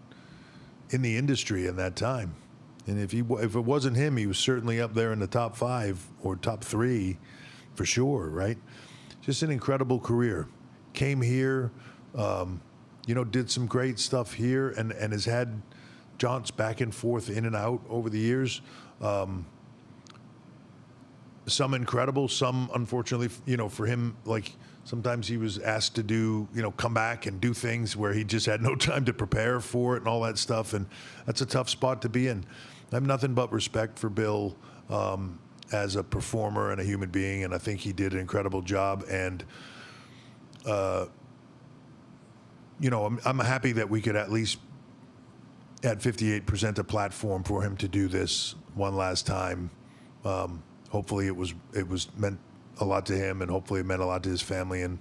in the industry in that time. And if it wasn't him, he was certainly up there in the top 5 or top 3 for sure, right? Just an incredible career. Came here, did some great stuff here and has had jaunts back and forth in and out over the years. Some incredible, some unfortunately, for him, like sometimes he was asked to do, come back and do things where he just had no time to prepare for it and all that stuff. And that's a tough spot to be in. I have nothing but respect for Bill as a performer and a human being. And I think he did an incredible job. And, I'm happy that we could at least at 58% a platform for him to do this one last time. Hopefully it was meant a lot to him, and hopefully it meant a lot to his family and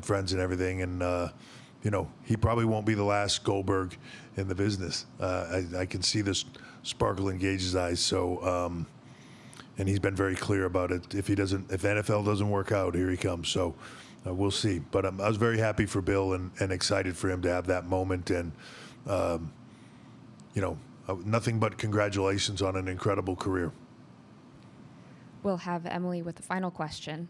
friends and everything. And he probably won't be the last Goldberg in the business. I can see this sparkle in Gage's eyes. So, and he's been very clear about it. If the NFL doesn't work out, here he comes. So we'll see. But I was very happy for Bill and excited for him to have that moment. And nothing but congratulations on an incredible career. We'll have Emily with the final question.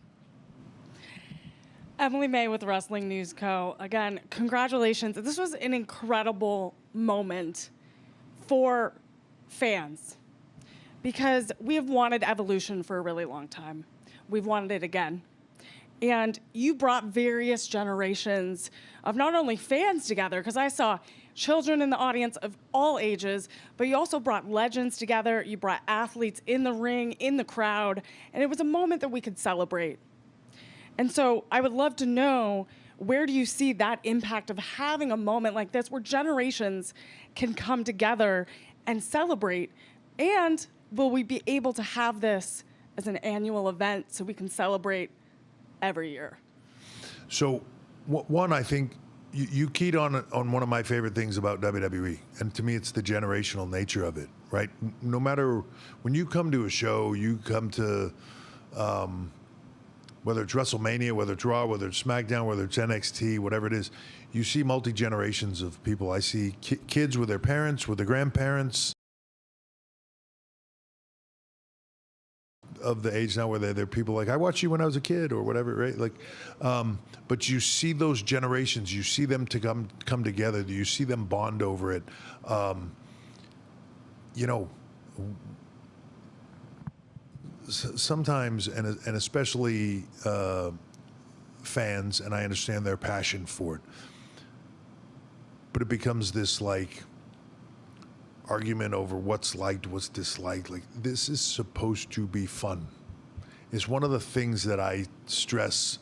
Emily May with Wrestling News Co. Again, congratulations. This was an incredible moment for fans because we have wanted Evolution for a really long time. We've wanted it again. And you brought various generations of not only fans together, because I saw children in the audience of all ages, but you also brought legends together. You brought athletes in the ring, in the crowd, and it was a moment that we could celebrate. And so I would love to know, where do you see that impact of having a moment like this where generations can come together and celebrate? And will we be able to have this as an annual event so we can celebrate every year? So, one, I think you keyed on one of my favorite things about WWE, and to me, it's the generational nature of it, right? No matter when you come to a show, you come to whether it's WrestleMania, whether it's Raw, whether it's SmackDown, whether it's NXT, whatever it is, you see multi-generations of people. I see kids with their parents, with their grandparents, of the age now where they're people like, I watched you when I was a kid or whatever, right? Like, but you see those generations, you see them to come together, you see them bond over it. Sometimes, and especially fans, and I understand their passion for it, but it becomes this like argument over what's liked, what's disliked. Like, this is supposed to be fun. It's one of the things that I stress.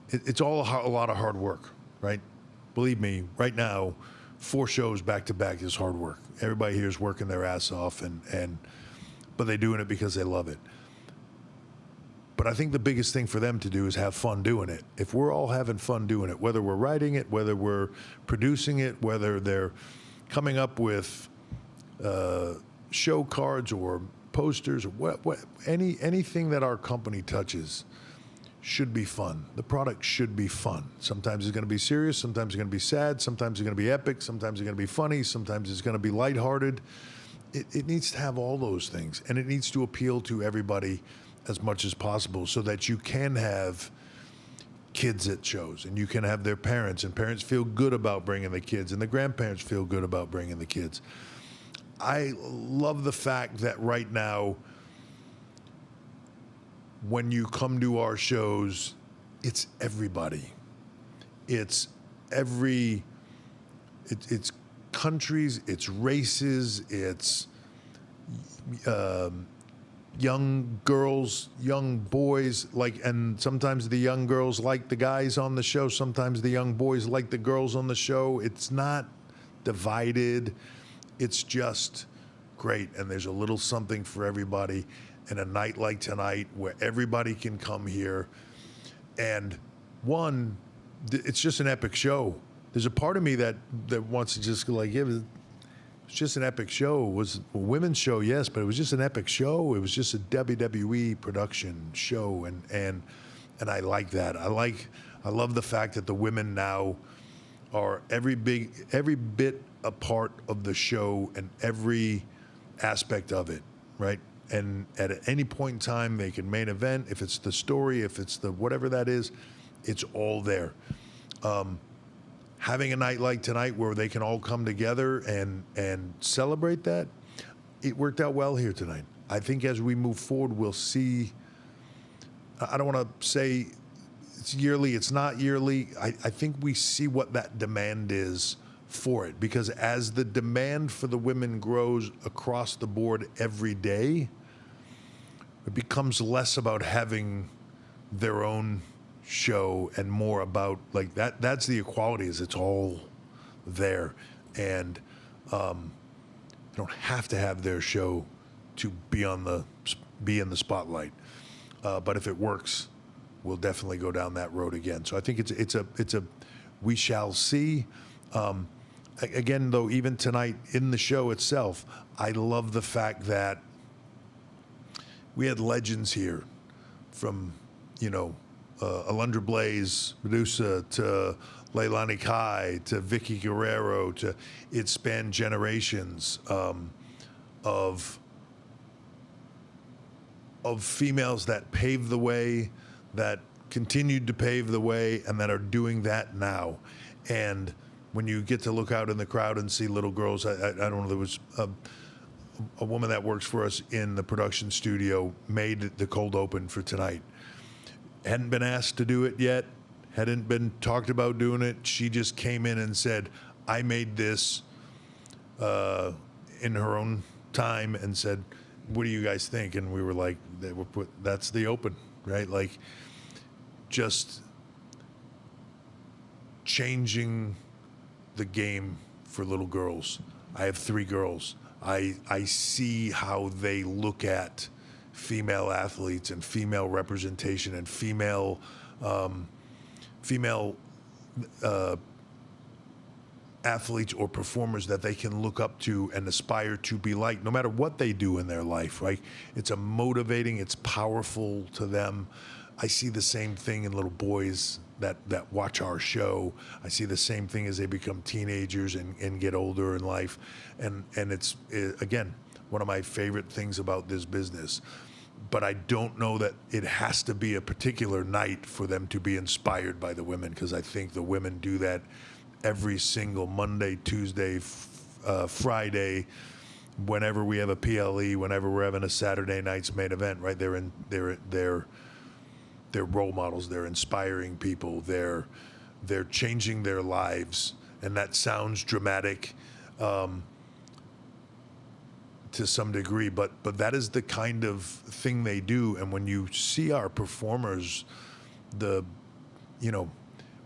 It's all a lot of hard work, right? believe me, right now, 4 shows back to back is hard work. Everybody here is working their ass off, but they're doing it because they love it. But I think the biggest thing for them to do is have fun doing it. If we're all having fun doing it, whether we're writing it, whether we're producing it, whether they're coming up with show cards or posters or anything that our company touches should be fun. The product should be fun. Sometimes it's going to be serious, sometimes it's going to be sad, sometimes it's going to be epic, sometimes it's going to be funny, sometimes it's going to be lighthearted. It needs to have all those things, and it needs to appeal to everybody as much as possible so that you can have kids at shows and you can have their parents, and parents feel good about bringing the kids and the grandparents feel good about bringing the kids. I love the fact that right now, when you come to our shows, it's everybody. It's countries, it's races, it's young girls, young boys, and sometimes the young girls like the guys on the show, sometimes the young boys like the girls on the show. It's not divided, it's just great, and there's a little something for everybody. And a night like tonight where everybody can come here, and it's just an epic show. There's a part of me that wants to just go it's just an epic show. It was a women's show, yes, but it was just an epic show. It was just a WWE production show, and I like that. I love the fact that the women now are every bit a part of the show and every aspect of it, right? And at any point in time, they can main event. If it's the story, if it's the whatever that is, it's all there. Having a night like tonight where they can all come together and celebrate that, it worked out well here tonight. I think as we move forward, we'll see. I don't want to say it's yearly, it's not yearly. I think we see what that demand is for it, because as the demand for the women grows across the board every day, it becomes less about having their own show and more about that's the equality, is it's all there, and they don't have to have their show to be in the spotlight, but if it works, we'll definitely go down that road again. So I think it's a we shall see. Again, though, even tonight in the show itself, I love the fact that we had legends here, from, Alundra Blaze, Medusa, to Leilani Kai, to Vicky Guerrero, to it spanned generations of females that paved the way, that continued to pave the way, and that are doing that now. And when you get to look out in the crowd and see little girls, I don't know, there was a woman that works for us in the production studio made the cold open for tonight. Hadn't been asked to do it yet, hadn't been talked about doing it. She just came in and said, I made this in her own time, and said, what do you guys think? And we were like, that's the open, right? Like, just changing the game for little girls. I have 3 girls. I see how they look at female athletes and female representation and female athletes or performers that they can look up to and aspire to be like, no matter what they do in their life, right? It's a motivating, it's powerful to them. I see the same thing in little boys that watch our show. I see the same thing as they become teenagers and get older in life. And it's, again, one of my favorite things about this business. But I don't know that it has to be a particular night for them to be inspired by the women, because I think the women do that every single Monday, Tuesday, Friday, whenever we have a PLE, whenever we're having a Saturday night's main event, right? They're role models. They're inspiring people. They're changing their lives, and that sounds dramatic to some degree, but that is the kind of thing they do. And when you see our performers,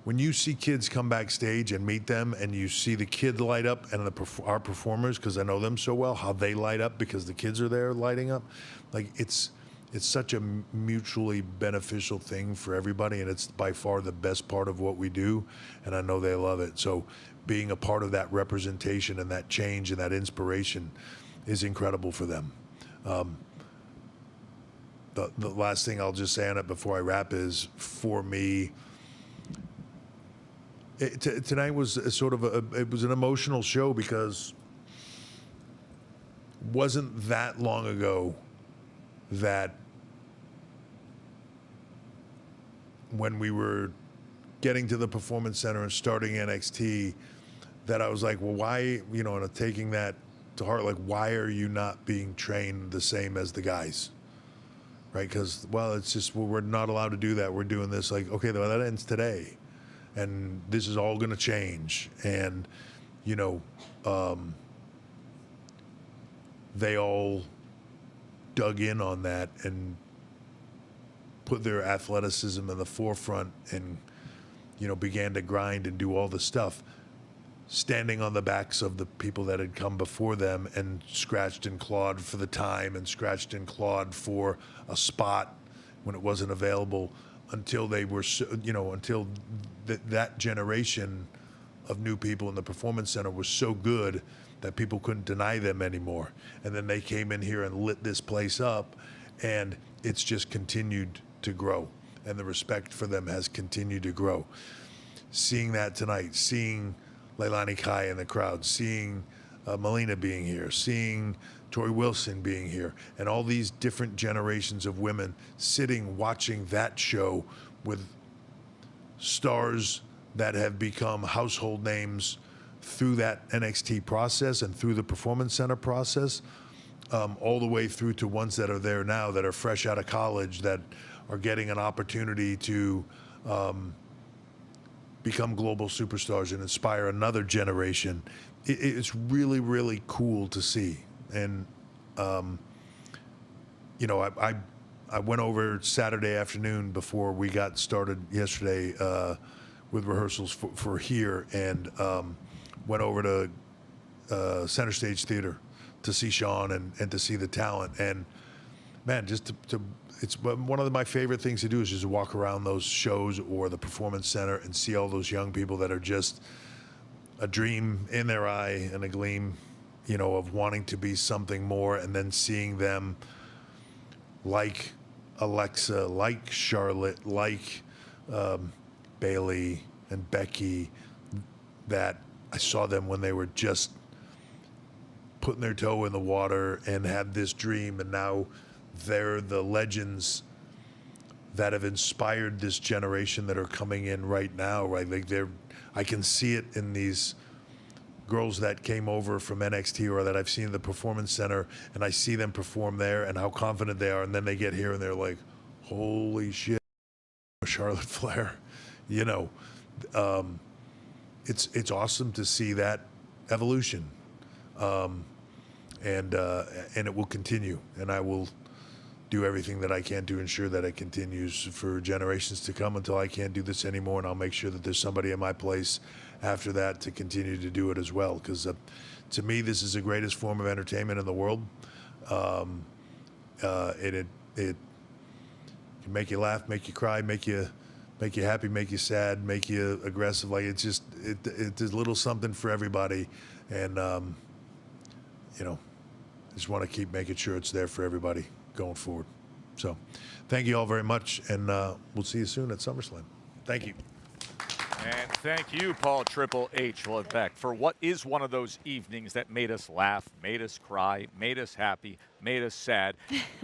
when when you see kids come backstage and meet them, and you see the kid light up, and our performers, because I know them so well, how they light up because the kids are there lighting up, like it's such a mutually beneficial thing for everybody, and it's by far the best part of what we do, and I know they love it. So being a part of that representation and that change and that inspiration is incredible for them. The last thing I'll just say on it before I wrap is, for me, tonight was it was an emotional show, because wasn't that long ago that when we were getting to the Performance Center and starting NXT, that I was like, well, why, and taking that to heart, like, why are you not being trained the same as the guys? Right? Because, well, it's just, well, we're not allowed to do that. We're doing this, like, okay, well, that ends today. And this is all going to change. And, they all dug in on that and put their athleticism in the forefront and, began to grind and do all the stuff, standing on the backs of the people that had come before them and scratched and clawed for the time and scratched and clawed for a spot when it wasn't available, until they were, until that generation of new people in the Performance Center was so good that people couldn't deny them anymore. And then they came in here and lit this place up, and it's just continued to grow, and the respect for them has continued to grow. Seeing that tonight, seeing Leilani Kai in the crowd, seeing Melina being here, seeing Tori Wilson being here, and all these different generations of women sitting, watching that show with stars that have become household names through that NXT process and through the Performance Center process, all the way through to ones that are there now that are fresh out of college, that are getting an opportunity to become global superstars and inspire another generation. It's really, really cool to see. And, I went over Saturday afternoon before we got started yesterday with rehearsals for here, and went over to Center Stage Theater to see Sean and to see the talent. And, man, just it's one of my favorite things to do is just walk around those shows or the Performance Center and see all those young people that are just a dream in their eye and a gleam, of wanting to be something more, and then seeing them like Alexa, like Charlotte, like Bayley and Becky, that I saw them when they were just putting their toe in the water and had this dream, and now they're the legends that have inspired this generation that are coming in right now, right? Like I can see it in these girls that came over from NXT or that I've seen in the Performance Center, and I see them perform there and how confident they are, and then they get here and they're like, holy shit, Charlotte Flair, it's awesome to see that evolution, and it will continue, and I will do everything that I can to ensure that it continues for generations to come until I can't do this anymore, and I'll make sure that there's somebody in my place after that to continue to do it as well, because to me this is the greatest form of entertainment in the world. It can make you laugh, make you cry, make you happy, make you sad, make you aggressive. Like it's a little something for everybody, and I just want to keep making sure it's there for everybody going forward. So thank you all very much, and we'll see you soon at SummerSlam. Thank you. And thank you, Paul Triple H Levesque, for what is one of those evenings that made us laugh, made us cry, made us happy, made us sad.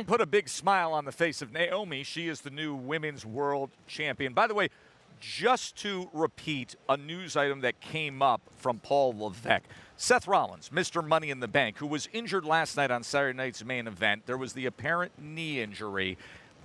Put a big smile on the face of Naomi. She is the new Women's World Champion. By the way, just to repeat a news item that came up from Paul Levesque. Seth Rollins, Mr. Money in the Bank, who was injured last night on Saturday night's main event. There was the apparent knee injury.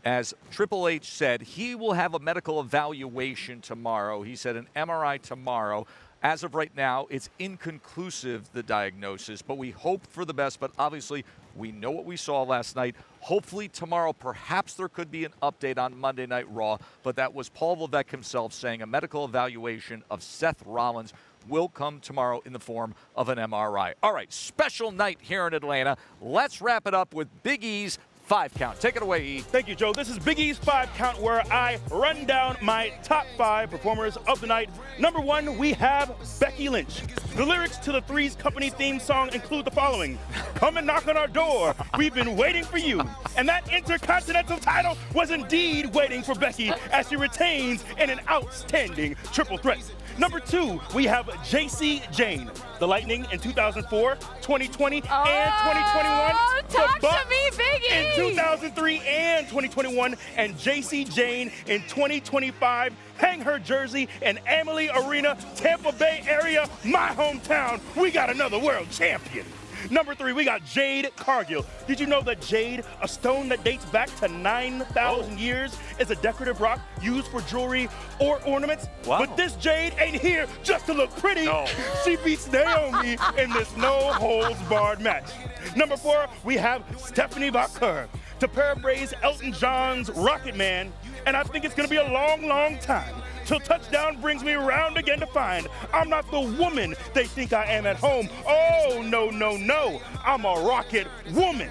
As Triple H said, he will have a medical evaluation tomorrow. He said an MRI tomorrow. As of right now, it's inconclusive, the diagnosis, but we hope for the best. But obviously, We know what we saw last night. Hopefully tomorrow, perhaps there could be an update on Monday Night Raw, but that was Paul Levesque himself saying a medical evaluation of Seth Rollins will come tomorrow in the form of an MRI. All right, special night here in Atlanta. Let's wrap it up with Big E's 5 Count. Take it away, E. Thank you, Joe. This is Big E's 5 Count, where I run down my top 5 performers of the night. Number 1, we have Becky Lynch. The lyrics to the Three's Company theme song include the following: "Come and knock on our door, we've been waiting for you." And that Intercontinental title was indeed waiting for Becky as she retains in an outstanding triple threat. Number 2, we have Jacy Jayne. The Lightning in 2004, 2020, and 2021. Talk The to me, Big E! in 2003 and 2021, and Jacy Jayne in 2025. Hang her jersey in Amalie Arena, Tampa Bay area, my hometown. We got another world champion. Number 3, we got Jade Cargill. Did you know that jade, a stone that dates back to 9,000 years, is a decorative rock used for jewelry or ornaments? Wow. But this jade ain't here just to look pretty. No. She beats Naomi in this no-holds-barred match. Number 4, we have Stephanie Baker. To paraphrase Elton John's Rocket Man, and I think it's gonna be a long, long time till touchdown brings me around again to find I'm not the woman they think I am at home. Oh, no, no, no. I'm a rocket woman.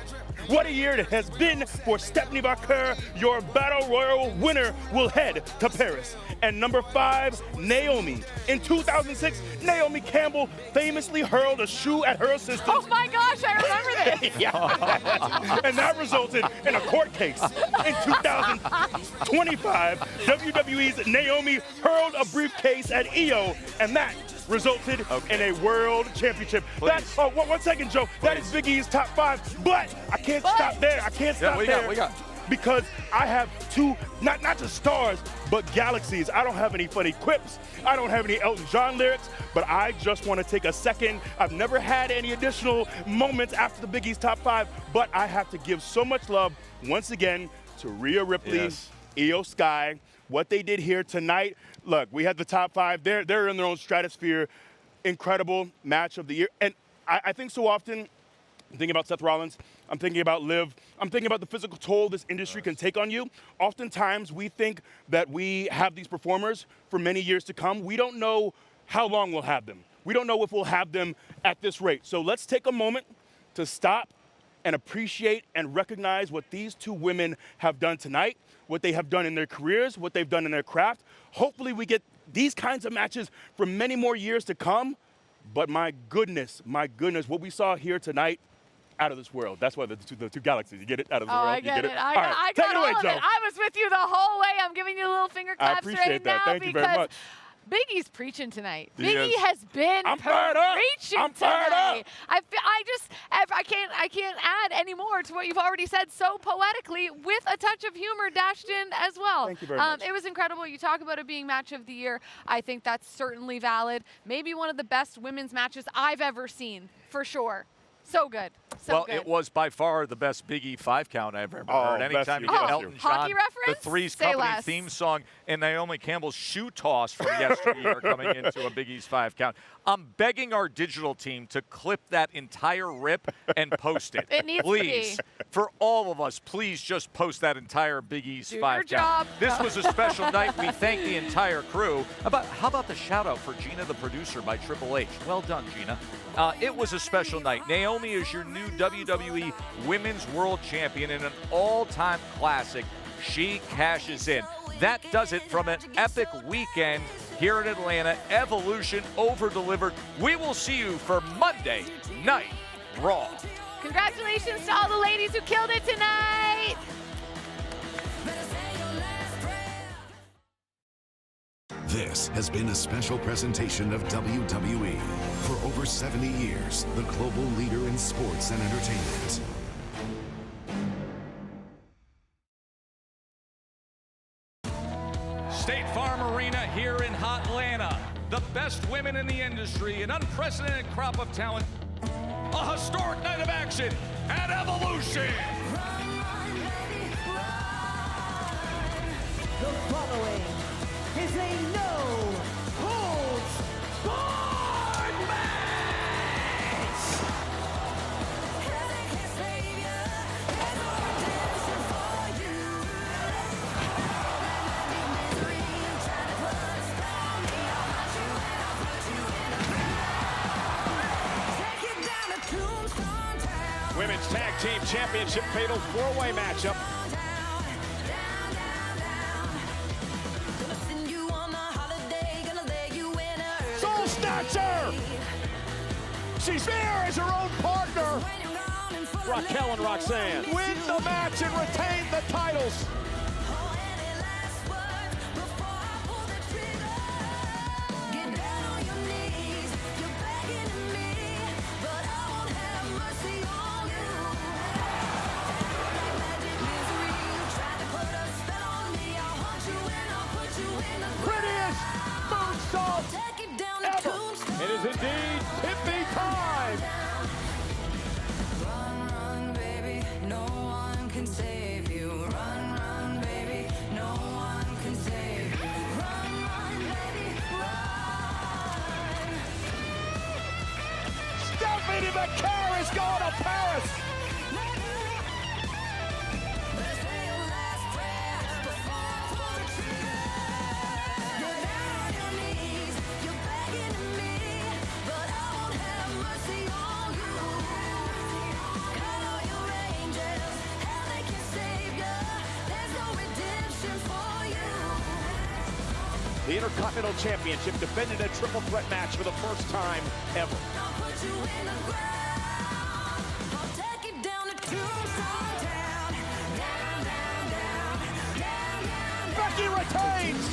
What a year it has been for Stephanie Baker. Your Battle Royal winner will head to Paris. And number 5, Naomi. In 2006, Naomi Campbell famously hurled a shoe at her assistant. Oh my gosh, I remember this. Yeah. And that resulted in a court case. In 2025, WWE's Naomi hurled a briefcase at Io, and that resulted in a world championship. That's, oh, 1 second, Joe. That is Big E's top 5, but I can't stop there. I can't stop there. We got. Because I have 2, not just stars, but galaxies. I don't have any funny quips. I don't have any Elton John lyrics, but I just want to take a second. I've never had any additional moments after the Big E's top 5, but I have to give so much love once again to Rhea Ripley, Io Sky, what they did here tonight. Look, we had the top 5. They're in their own stratosphere. Incredible match of the year. And I think so often, I'm thinking about Seth Rollins, I'm thinking about Liv, I'm thinking about the physical toll this industry can take on you. Oftentimes, we think that we have these performers for many years to come. We don't know how long we'll have them. We don't know if we'll have them at this rate. So let's take a moment to stop and appreciate and recognize what these 2 women have done tonight, what they have done in their careers, what they've done in their craft. Hopefully we get these kinds of matches for many more years to come. But my goodness, what we saw here tonight, out of this world. That's why the two galaxies. You get it? Out of this world. I get it. I All right, got take it away, all of Joe. it. I was with you the whole way. I'm giving you a little finger I claps appreciate right that. now Thank you very much. Big E's preaching tonight. He Big is. E has been I'm fired up. preaching I'm fired tonight. up. I can't add any more to what you've already said so poetically, with a touch of humor dashed in as well. Thank you very much. It was incredible. You talk about it being match of the year. I think that's certainly valid. Maybe one of the best women's matches I've ever seen, for sure. So good. So good. It was by far the best Big E 5 count I've ever Oh, heard. Anytime you bless get you. Elton Hockey John, reference? the Three's Say Company less. theme song, and Naomi Campbell's shoe toss from yesteryear coming into a Big E's 5 count. I'm begging our digital team to clip that entire rip and post it. It needs to please. be. For all of us, please just post that entire Big E's Do 5 your count. job. This was a special night. We thank the entire crew. How about the shout out for Gina, the producer, by Triple H? Well done, Gina. It was a special night. Naomi is your new WWE Women's World Champion in an all-time classic. She cashes in. That does it from an epic weekend here in Atlanta. Evolution over-delivered. We will see you for Monday Night Raw. Congratulations to all the ladies who killed it tonight. This has been a special presentation of WWE. For over 70 years, the global leader in sports and entertainment. State Farm Arena here in Hotlanta. The best women in the industry, an unprecedented crop of talent, a historic night of action, and Evolution. The following is a no-holds-barred match. Championship fatal 4-way matchup. Soul Snatcher! She's there as her own partner. Raquel and Roxanne win the match and retain the titles. Prettiest moonsault ever. It is indeed Tiffy time. Run, run, baby, no one can save you. Run, run, baby, no one can save you. Run, run, baby, run. Stephanie McCare is going to Paris. The Intercontinental Championship defended a triple threat match for the first time ever. Becky retains!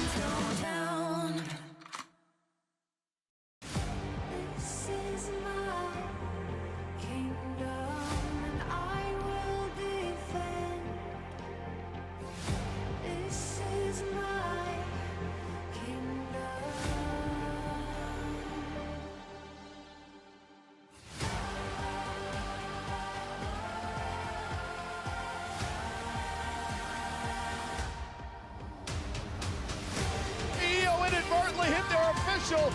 This is my kingdom, and I will defend. This is my EO inadvertently hit their official.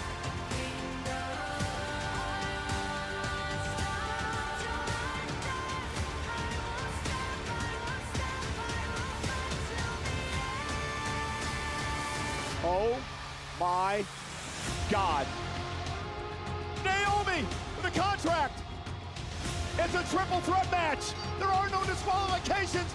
Oh my God. Naomi with a contract. It's a triple threat match. There are no disqualifications.